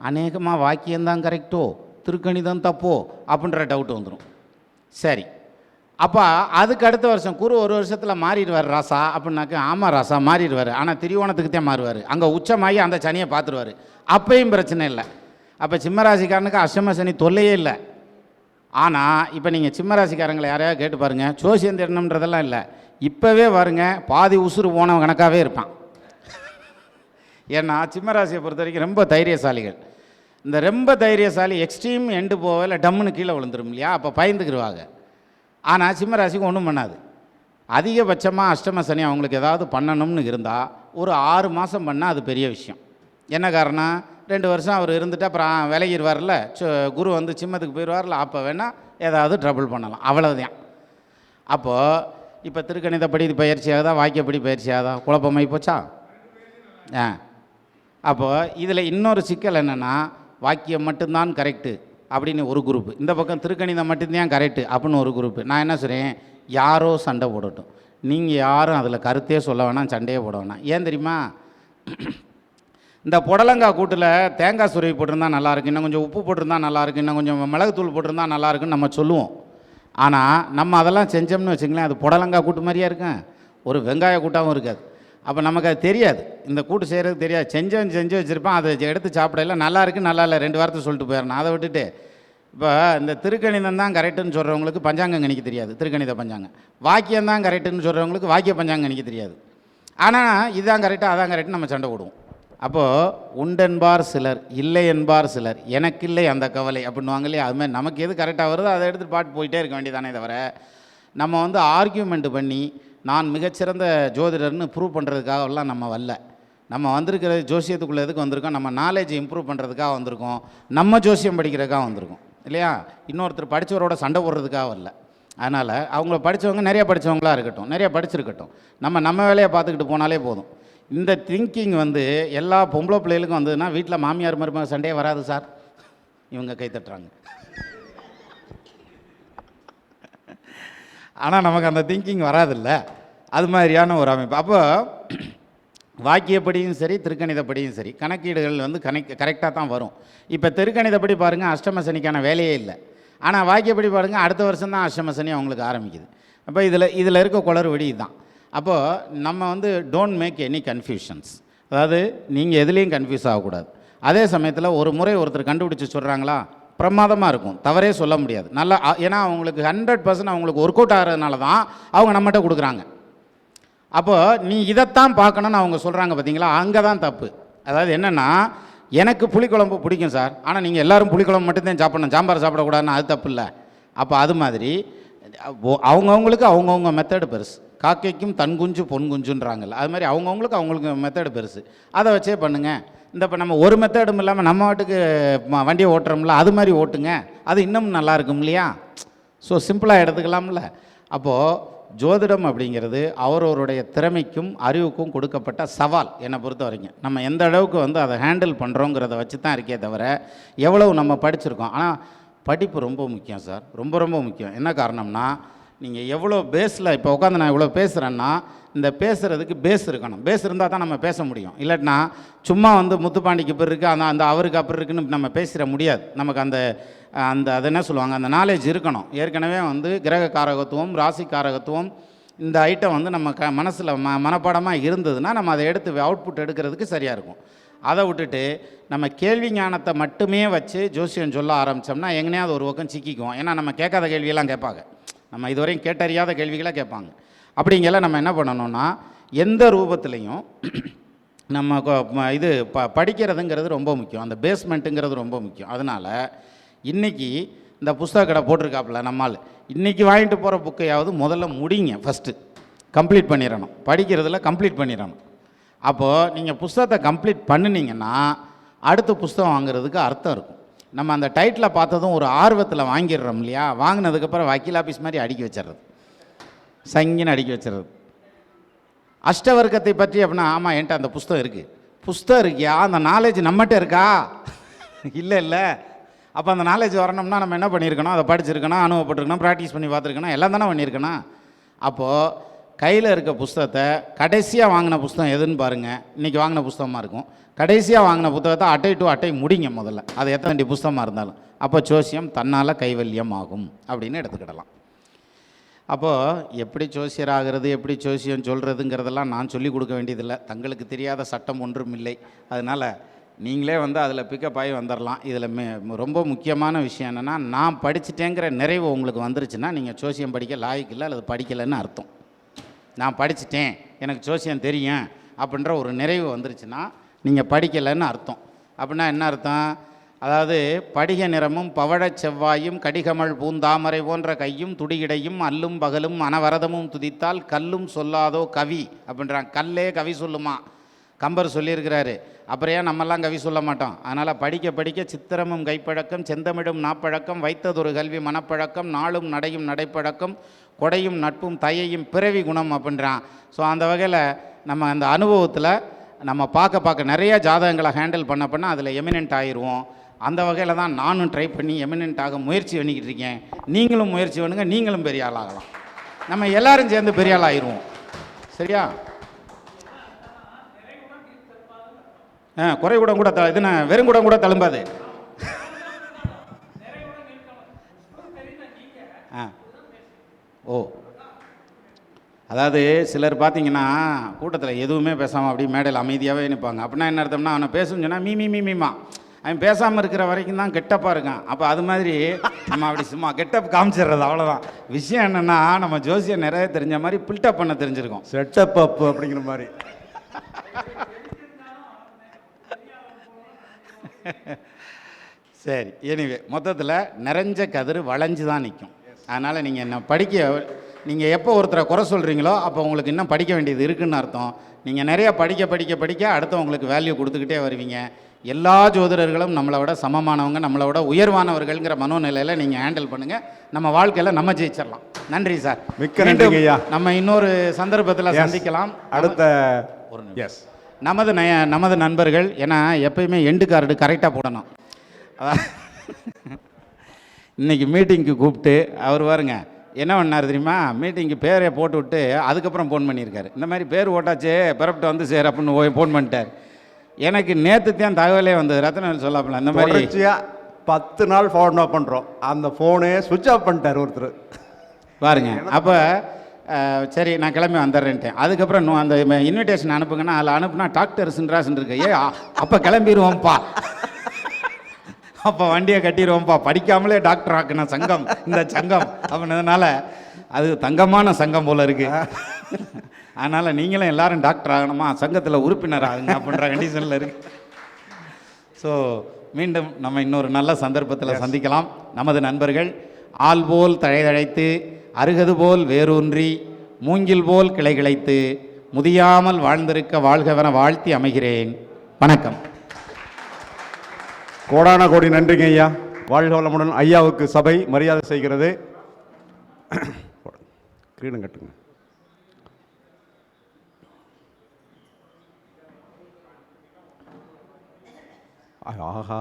அநேகமாக வாக்கியம்தான் கரெக்டோ, திருக்கணிதம் தப்போ அப்படின்ற டவுட் வந்துடும். சரி, அப்போ அதுக்கு அடுத்த வருஷம் குரு ஒரு வருஷத்தில் மாறிடுவார் ராசா அப்படின்னாக்க, ஆமாம் ராசா மாறிடுவார். ஆனால் திரிவோணத்துக்கு தான் மாறுவார். அங்கே உச்சமாகி அந்த சனியை பார்த்துருவார். அப்பையும் பிரச்சனை இல்லை. அப்போ சிம்மராசிக்காரனுக்கு அஷ்டம சனி தொல்லையே இல்லை. ஆனால் இப்போ நீங்கள் சிம்மராசிக்காரங்களை யாரையாவது கேட்டு பாருங்கள், ஜோசியம் தேடணுன்றதெல்லாம் இல்லை. இப்போவே பாருங்க, பாதி உசுறு போன கணக்காகவே இருப்பான். ஏன்னா சிம்மராசியை பொறுத்த வரைக்கும் ரொம்ப தைரியசாலிகள். இந்த ரொம்ப தைரியசாலி எக்ஸ்ட்ரீம் எண்டு போகல டம்முன்னு கீழே விழுந்துடும் இல்லையா? அப்போ பயந்துக்கிடுவாங்க. ஆனால் சிம்மராசிக்கு ஒன்றும் பண்ணாது. அதிகபட்சமாக அஷ்டம சனி அவங்களுக்கு ஏதாவது பண்ணணும்னு இருந்தால் ஒரு 6 மாதம் பண்ணால் அது பெரிய விஷயம். என்ன காரணம்? 2 வருஷம் அவர் இருந்துட்டு அப்புறம் விலகிடுவார்ல, குரு வந்து சிம்மத்துக்கு போயிடுவார்ல, அப்போ வேணால் ஏதாவது ட்ரபிள் பண்ணலாம், அவ்வளவுதான். அப்போது இப்போ திருக்கணிதப்படி இது பயிற்சி ஆகுதா, வாக்கியப்படி பயிற்சி ஆகுதா? குழப்பமாகி போச்சா? அப்போது இதில் இன்னொரு சிக்கல் என்னென்னா, வாக்கியம் மட்டும்தான் கரெக்டு அப்படின்னு ஒரு குரூப்பு, இந்த பக்கம் திருக்கணிதம் மட்டும்தான் கரெக்டு அப்படின்னு ஒரு குரூப்பு. நான் என்ன சொல்கிறேன், யாரோ சண்டை போடட்டும், நீங்கள் யாரும் அதில் கருத்தே சொல்ல வேணாம், சண்டையே போட வேணாம். ஏன் தெரியுமா? இந்த புடலங்காய் கூட்டில் தேங்காய் சுருவி போட்டிருந்தா நல்லாயிருக்கு, இன்னும் கொஞ்சம் உப்பு போட்டிருந்தா நல்லாயிருக்கு, இன்னும் கொஞ்சம் மிளகுத்தூள் போட்டிருந்தா நல்லாயிருக்குன்னு நம்ம சொல்லுவோம். ஆனால் நம்ம அதெல்லாம் செஞ்சோம்னு வச்சுங்களேன், அது புடலங்காய் கூட்டு மாதிரியே இருக்கும், ஒரு வெங்காய கூட்டாகவும் இருக்காது. அப்போ நமக்கு அது தெரியாது, இந்த கூட்டு செய்கிறது தெரியாது. செஞ்சு வச்சுருப்பான், அதை எடுத்து சாப்பிடல, நல்லா இருக்குது நல்லா இல்லை 2 வாரத்தை சொல்லிட்டு போயிடணும். அதை விட்டுட்டு இப்போ இந்த திருக்கணிதம் தான் கரெக்டுன்னு சொல்கிறவங்களுக்கு பஞ்சாங்கம் கணிக்க தெரியாது, திருக்கணித பஞ்சாங்கம். வாக்கியம் தான் கரெக்டுன்னு சொல்கிறவங்களுக்கு வாக்கிய பஞ்சாங்கம் கணிக்க தெரியாது. ஆனால் இதுதான் கரெக்டாக அதான் கரெக்டுன்னு நம்ம சண்டை போடுவோம். அப்போது உண்டென்பார் சிலர், இல்லை என்பார் சிலர், எனக்கு இல்லை அந்த கவலை அப்படின்வாங்க இல்லையா? அதுமாதிரி நமக்கு எது கரெக்டாக வருதோ அதை எடுத்து பாட்டு போயிட்டே இருக்க வேண்டியதானே தவிர நம்ம வந்து ஆர்கியூமெண்ட் பண்ணி நான் மிகச்சிறந்த ஜோதிடர்னு ப்ரூவ் பண்ணுறதுக்காகலாம் நம்ம வரல. நம்ம வந்திருக்கிற ஜோசியத்துக்குள்ளே எதுக்கு வந்திருக்கோம்? நம்ம நாலேஜ் இம்ப்ரூவ் பண்ணுறதுக்காக வந்திருக்கோம், நம்ம ஜோசியம் படிக்கிறதுக்காக வந்திருக்கோம் இல்லையா? இன்னொருத்தர் படித்தவரோட சண்டை போடுறதுக்காக வரல. அதனால் அவங்கள படித்தவங்க நிறைய படித்தவங்களாக இருக்கட்டும், நிறைய படிச்சிருக்கட்டும், நம்ம வேலையை பார்த்துக்கிட்டு போனாலே போதும். இந்த திங்கிங் வந்து எல்லா பொம்பளை பிள்ளைகளுக்கும் வந்ததுன்னா வீட்டில் மாமியார் மருமக சண்டையே வராது சார். இவங்க கை தட்டுறாங்க. ஆனால் நமக்கு அந்த திங்கிங் வராதில்ல, அது மாதிரியான ஒரு அமைப்பு. அப்போ வாக்கியப்படியும் சரி திருக்கணிதப்படியும் சரி கணக்கீடுகள் வந்து கரெக்டாக தான் வரும். இப்போ திருக்கணிதப்படி பாருங்கள் அஷ்டம சனிக்கான வேலையே இல்லை. ஆனால் வாக்கியப்படி பாருங்கள் அடுத்த வருஷம் தான் அஷ்டம சனி அவங்களுக்கு ஆரம்பிக்குது. அப்போ இதில் இருக்க குளறுபடி இதுதான். அப்போது நம்ம வந்து டோன்ட் மேக் எனி கன்ஃபியூஷன்ஸ். அதாவது நீங்கள் எதுலேயும் கன்ஃபியூஸ் ஆகக்கூடாது. அதே சமயத்தில் ஒரு முறை ஒருத்தர் கண்டுபிடிச்சி சொல்கிறாங்களா பிரமாதமாக இருக்கும், தவறே சொல்ல முடியாது. நல்லா ஏன்னா அவங்களுக்கு 100% அவங்களுக்கு ஒர்க் அவுட் ஆகிறதுனால தான் அவங்க நம்மகிட்ட கொடுக்குறாங்க. அப்போது நீ இதைத்தான் பார்க்கணுன்னு அவங்க சொல்கிறாங்க பார்த்தீங்களா, அங்கே தான் தப்பு. அதாவது என்னென்னா எனக்கு புளிக்குழம்பு பிடிக்கும் சார், ஆனால் நீங்கள் எல்லோரும் புளிக்குழம்பு மட்டும்தான் சாப்பிடணும், சாம்பார் சாப்பிடக்கூடாதுன்னு அது தப்பு இல்லை. அப்போ அது மாதிரி அவங்கவுங்களுக்கு அவங்கவுங்க மெத்தடு பெருசு. காக்கைக்கும் தன் குஞ்சு பொன் குஞ்சுன்றாங்கல்ல, அது மாதிரி அவங்கவுங்களுக்கு மெத்தடு பெருசு. அதை வச்சே பண்ணுங்கள். இந்த இப்போ நம்ம ஒரு மெத்தடும் இல்லாமல் நம்ம வாட்டுக்கு வண்டியை ஓட்டுறோம்ல, அது மாதிரி ஓட்டுங்க, அது இன்னும் நல்லா இருக்கும் இல்லையா? ஸோ சிம்பிளாக எடுத்துக்கலாம்ல. அப்போது ஜோதிடம் அப்படிங்கிறது அவரவருடைய திறமைக்கும் அறிவுக்கும் கொடுக்கப்பட்ட சவால். என்னை பொறுத்த வரைக்கும் நம்ம எந்த அளவுக்கு வந்து அதை ஹேண்டில் பண்ணுறோங்கிறத வச்சு தான் இருக்கே தவிர எவ்வளவு நம்ம படிச்சிருக்கோம். ஆனால் படிப்பு ரொம்ப முக்கியம் சார், ரொம்ப ரொம்ப முக்கியம். என்ன காரணம்னா நீங்கள் எவ்வளோ பேஸில் இப்போ உட்காந்து நான் இவ்வளோ பேசுகிறேன்னா இந்த பேசுகிறதுக்கு பேஸ் இருக்கணும். பேஸ் இருந்தால் தான் நம்ம பேச முடியும். இல்லைன்னா சும்மா வந்து முத்துப்பாண்டிக்கு இப்படி இருக்குது, அந்த அவருக்கு அப்படி இருக்குன்னு நம்ம பேசிட முடியாது. நமக்கு அந்த அது என்ன சொல்லுவாங்க, அந்த நாலேஜ் இருக்கணும். ஏற்கனவே வந்து கிரக காரகத்துவம் ராசி காரகத்துவம் இந்த ஐட்டம் வந்து நம்ம மனசில் மனப்பாடமாக இருந்ததுன்னா நம்ம அதை எடுத்து அவுட்புட் எடுக்கிறதுக்கு சரியாக இருக்கும். அதை விட்டுட்டு நம்ம கேள்வி ஞானத்தை மட்டுமே வச்சு ஜோசியம் சொல்ல ஆரம்பித்தோம்னா எங்கேயாவது ஒரு பக்கம் சிக்கிக்குவோம். ஏன்னா நம்ம கேட்காத கேள்வியெல்லாம் கேட்பாங்க, நம்ம இதுவரையும் கேட்டறியாத கேள்விகளாக கேட்பாங்க. அப்படிங்கெல்லாம் நம்ம என்ன பண்ணணும்னா எந்த ரூபத்துலேயும் நம்ம இது படிக்கிறதுங்கிறது ரொம்ப முக்கியம். அந்த பேஸ்மெண்ட்டுங்கிறது ரொம்ப முக்கியம். அதனால் இன்றைக்கி இந்த புஸ்தக கடை போட்டிருக்காப்புல நம்மால் இன்றைக்கி வாங்கிட்டு போகிற புக்கையாவது முதல்ல முடிங்க, ஃபஸ்ட்டு கம்ப்ளீட் பண்ணிடணும். படிக்கிறதுல கம்ப்ளீட் பண்ணிடணும். அப்போது நீங்கள் புஸ்தகத்தை கம்ப்ளீட் பண்ணினீங்கன்னா அடுத்த புஸ்தகம் வாங்குறதுக்கு அர்த்தம் இருக்கும். நம்ம அந்த டைட்டிலை பார்த்ததும் ஒரு ஆர்வத்தில் வாங்கிடுறோம் இல்லையா? வாங்கினதுக்கப்புறம் வக்கீல் ஆஃபீஸ் மாதிரி அடுக்கி வச்சிடுறது, சங்கின்னு அடுக்கி வச்சிடுறது. அஷ்டவர்க்கத்தை பற்றி அப்படின்னா ஆமாம் என்கிட்ட அந்த புஸ்தகம் இருக்குது. புஸ்தகம் இருக்கியா? அந்த நாலேஜ் நம்மகிட்ட இருக்கா? இல்லை. அப்போ அந்த நாலேஜ் வரணும்னா நம்ம என்ன பண்ணியிருக்கணும்? அதை படிச்சிருக்கணும், அனுபவப்பட்டிருக்கணும், ப்ராக்டிஸ் பண்ணி பார்த்துருக்கணும், எல்லாம் தானே பண்ணியிருக்கணும். அப்போது கையில் இருக்க புஸ்தகத்தை கடைசியாக வாங்கின புஸ்தகம் எதுன்னு பாருங்கள். இன்றைக்கி வாங்கின புஸ்தகமாக இருக்கும். கடைசியாக வாங்கின புத்தகத்தை அட்டை டு அட்டை முடிங்க முதல்ல, அது எத்தனை வேண்டிய புஸ்தகமாக இருந்தாலும். அப்போ ஜோசியம் தன்னால் கைவல்யம் ஆகும் அப்படின்னு எடுத்துக்கிடலாம். அப்போது எப்படி ஜோசியர் ஆகிறது, எப்படி ஜோசியம் சொல்கிறதுங்கிறதெல்லாம் நான் சொல்லிக் கொடுக்க வேண்டியதில்லை. தங்களுக்கு தெரியாத சட்டம் ஒன்றும் இல்லை. அதனால் நீங்களே வந்து அதில் பிக்கப் ஆகி வந்துடலாம். இதில் ரொம்ப முக்கியமான விஷயம் என்னென்னா, நான் படிச்சுட்டேங்கிற நிறைவு உங்களுக்கு வந்துருச்சுன்னா நீங்கள் ஜோசியம் படிக்க லாய்க்கில்லை அல்லது படிக்கலைன்னு அர்த்தம். நான் படிச்சுட்டேன், எனக்கு ஜோசியம் தெரியும் அப்படின்ற ஒரு நிறைவு வந்துருச்சுன்னா நீங்கள் படிக்கலைன்னு அர்த்தம். அப்படின்னா என்ன அர்த்தம்? அதாவது படிக நிறமும் பவழச் செவ்வாயும் கடிகமள் பூந்தாமரை போன்ற கையும் துடியிடையும் அல்லும் பகலும் அனவரதமும் துதித்தால் கல்லும் சொல்லாதோ கவி அப்படின்றான். கல்லே கவி சொல்லுமா, கம்பர் சொல்லியிருக்கிறாரு. அப்புறம் ஏன் நம்மெல்லாம் கவி சொல்ல மாட்டோம்? அதனால் படிக்க படிக்க சித்திரமும் கைப்பழக்கம் செந்தமிழும் நாப்பழக்கம் வைத்ததொரு கல்வி மனப்பழக்கம் நாளும் நடையும் நடைப்பழக்கம் கொடையும் நட்பும் தயையும் பிறவி குணம் அப்படின்றான். ஸோ அந்த வகையில் நம்ம அந்த அனுபவத்தில் நம்ம பார்க்க நிறைய ஜாதகங்களை ஹேண்டில் பண்ண அதில் எமினென்ட் ஆகிடுவோம். அந்த வகையில் தான் நானும் ட்ரை பண்ணி எமினென்ட்டாக முயற்சி பண்ணிக்கிட்டு இருக்கேன். நீங்களும் முயற்சி பண்ணுங்கள், நீங்களும் பெரிய ஆள் ஆகலாம். நம்ம எல்லோரும் சேர்ந்து பெரிய ஆள் ஆகிடுவோம். சரியா? குறைகுடம் கூட இது வெறுங்குடம் கூட தழும்பாது. ஓ, அதாவது சிலர் பார்த்தீங்கன்னா கூட்டத்தில் எதுவுமே பேசாமல் அப்படி மேடையில் அமைதியாகவே நிற்பாங்க. அப்படின்னா என்ன அர்த்தம்னா அவனை பேசுன்னு சொன்னால் மீ மீ மீ மீமா அவன் பேசாமல் இருக்கிற வரைக்கும் தான் கெட்டப்பாக இருக்கான். அப்போ அது மாதிரி நம்ம அப்படி சும்மா கெட்டப் காமிச்சிடுறது, அவ்வளோதான் விஷயம். என்னென்னா நம்ம ஜோசியம் நிறைய தெரிஞ்ச மாதிரி பில்டப் பண்ண தெரிஞ்சிருக்கோம். செட்டப் அப் அப்படிங்கிற மாதிரி. சரி, எனிவே மொத்தத்தில் நிறைஞ்ச கதிர் வளைஞ்சு தான் நிற்கும். அதனால் நீங்கள் என்ன நீங்கள் எப்போ ஒருத்தரை குறை சொல்கிறீங்களோ அப்போ உங்களுக்கு இன்னும் படிக்க வேண்டியது இருக்குதுன்னு அர்த்தம். நீங்கள் நிறைய படிக்க அடுத்தவங்களுக்கு வேல்யூ கொடுத்துக்கிட்டே வருவீங்க. எல்லா ஜோதிடர்களும் நம்மளை விட சமமானவங்க, நம்மளை விட உயர்வானவர்கள்ங்கிற மனோநிலையில் நீங்கள் ஹேண்டில் பண்ணுங்கள். நம்ம வாழ்க்கையில் நம்ம ஜெயிச்சிடலாம். நன்றி சார். மிக்க நன்றி ஐயா. நம்ம இன்னொரு சந்தர்ப்பத்தில் சந்திக்கலாம். அடுத்த எஸ் நமது நண்பர்கள், ஏன்னா எப்பயுமே எண்டு கார்டு கரெக்டாக போடணும். இன்றைக்கி மீட்டிங்க்கு கூப்பிட்டு அவர் பாருங்க என்ன பண்ணார் தெரியுமா, மீட்டிங்கு பேரை போட்டு விட்டு அதுக்கப்புறம் ஃபோன் பண்ணியிருக்காரு. இந்த மாதிரி பேர் ஓட்டாச்சு பிறப்பிட்ட வந்து சேர் அப்படின்னு ஃபோன் பண்ணிட்டார். எனக்கு நேற்று தான் தகவலே வந்தது. ரத்னவேல் சொல்லாப்பில் இந்த மாதிரி 10 நாள் ஃபாலோ பண்ணுறோம், அந்த ஃபோனே சுவிட்ச் ஆஃப் பண்ணிட்டார் ஒருத்தர் பாருங்க. அப்போ சரி நான் கிளம்பி வந்துடுறேன்ட்டேன். அதுக்கப்புறம் அந்த இன்விடேஷன் அனுப்புங்கன்னா அதில் அனுப்புனா டாக்டர் சின்ராசன் இருக்கு. அப்போ கிளம்பிடுவோம்ப்பா, அப்போ வண்டியை கட்டிடுவோம்ப்பா, படிக்காமலே டாக்டர் ஆக்குன சங்கம் இந்த சங்கம் அப்படின்றதுனால அது தங்கமான சங்கம் போல் இருக்குது. அதனால் நீங்களும் எல்லாரும் டாக்டர் ஆகணுமா, சங்கத்தில் உறுப்பினர் ஆகுங்க அப்படின்ற கண்டிஷனில் இருக்கு. ஸோ மீண்டும் நம்ம இன்னொரு நல்ல சந்தர்ப்பத்தில் சந்திக்கலாம். நமது நண்பர்கள் ஆள் போல் தழைதழைத்து, அருகது போல் வேரூன்றி, மூங்கில் போல் கிளை கிளைத்து, முதியாமல் வாழ்ந்திருக்க வாழ்கவென வாழ்த்தி அமைகிறேன். வணக்கம். கோடான கோடி நன்றிங்க ஐயா. வாழ்க வளமுடன். ஐயாவுக்கு சபை மரியாதை செய்கிறது. கிரீடம் கட்டுங்க. ஆஹா,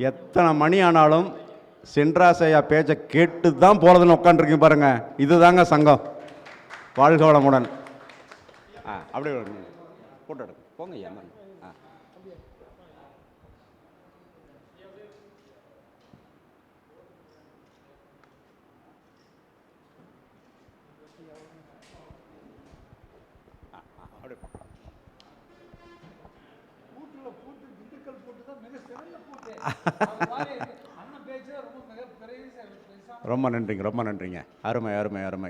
எத்தனை மணி ஆனாலும் சென்றாசையா பேச்சை கேட்டு தான் போகிறதுன்னு உட்காந்துருக்கீங்க பாருங்க. இதுதாங்க சங்கம். வாழ்க வளமுடன். அப்படியே போட்டோ எடுங்க போங்க ஐயா. ரொம்ப நன்றிங்க, ரொம்ப நன்றிங்க. அருமை அருமை அருமை.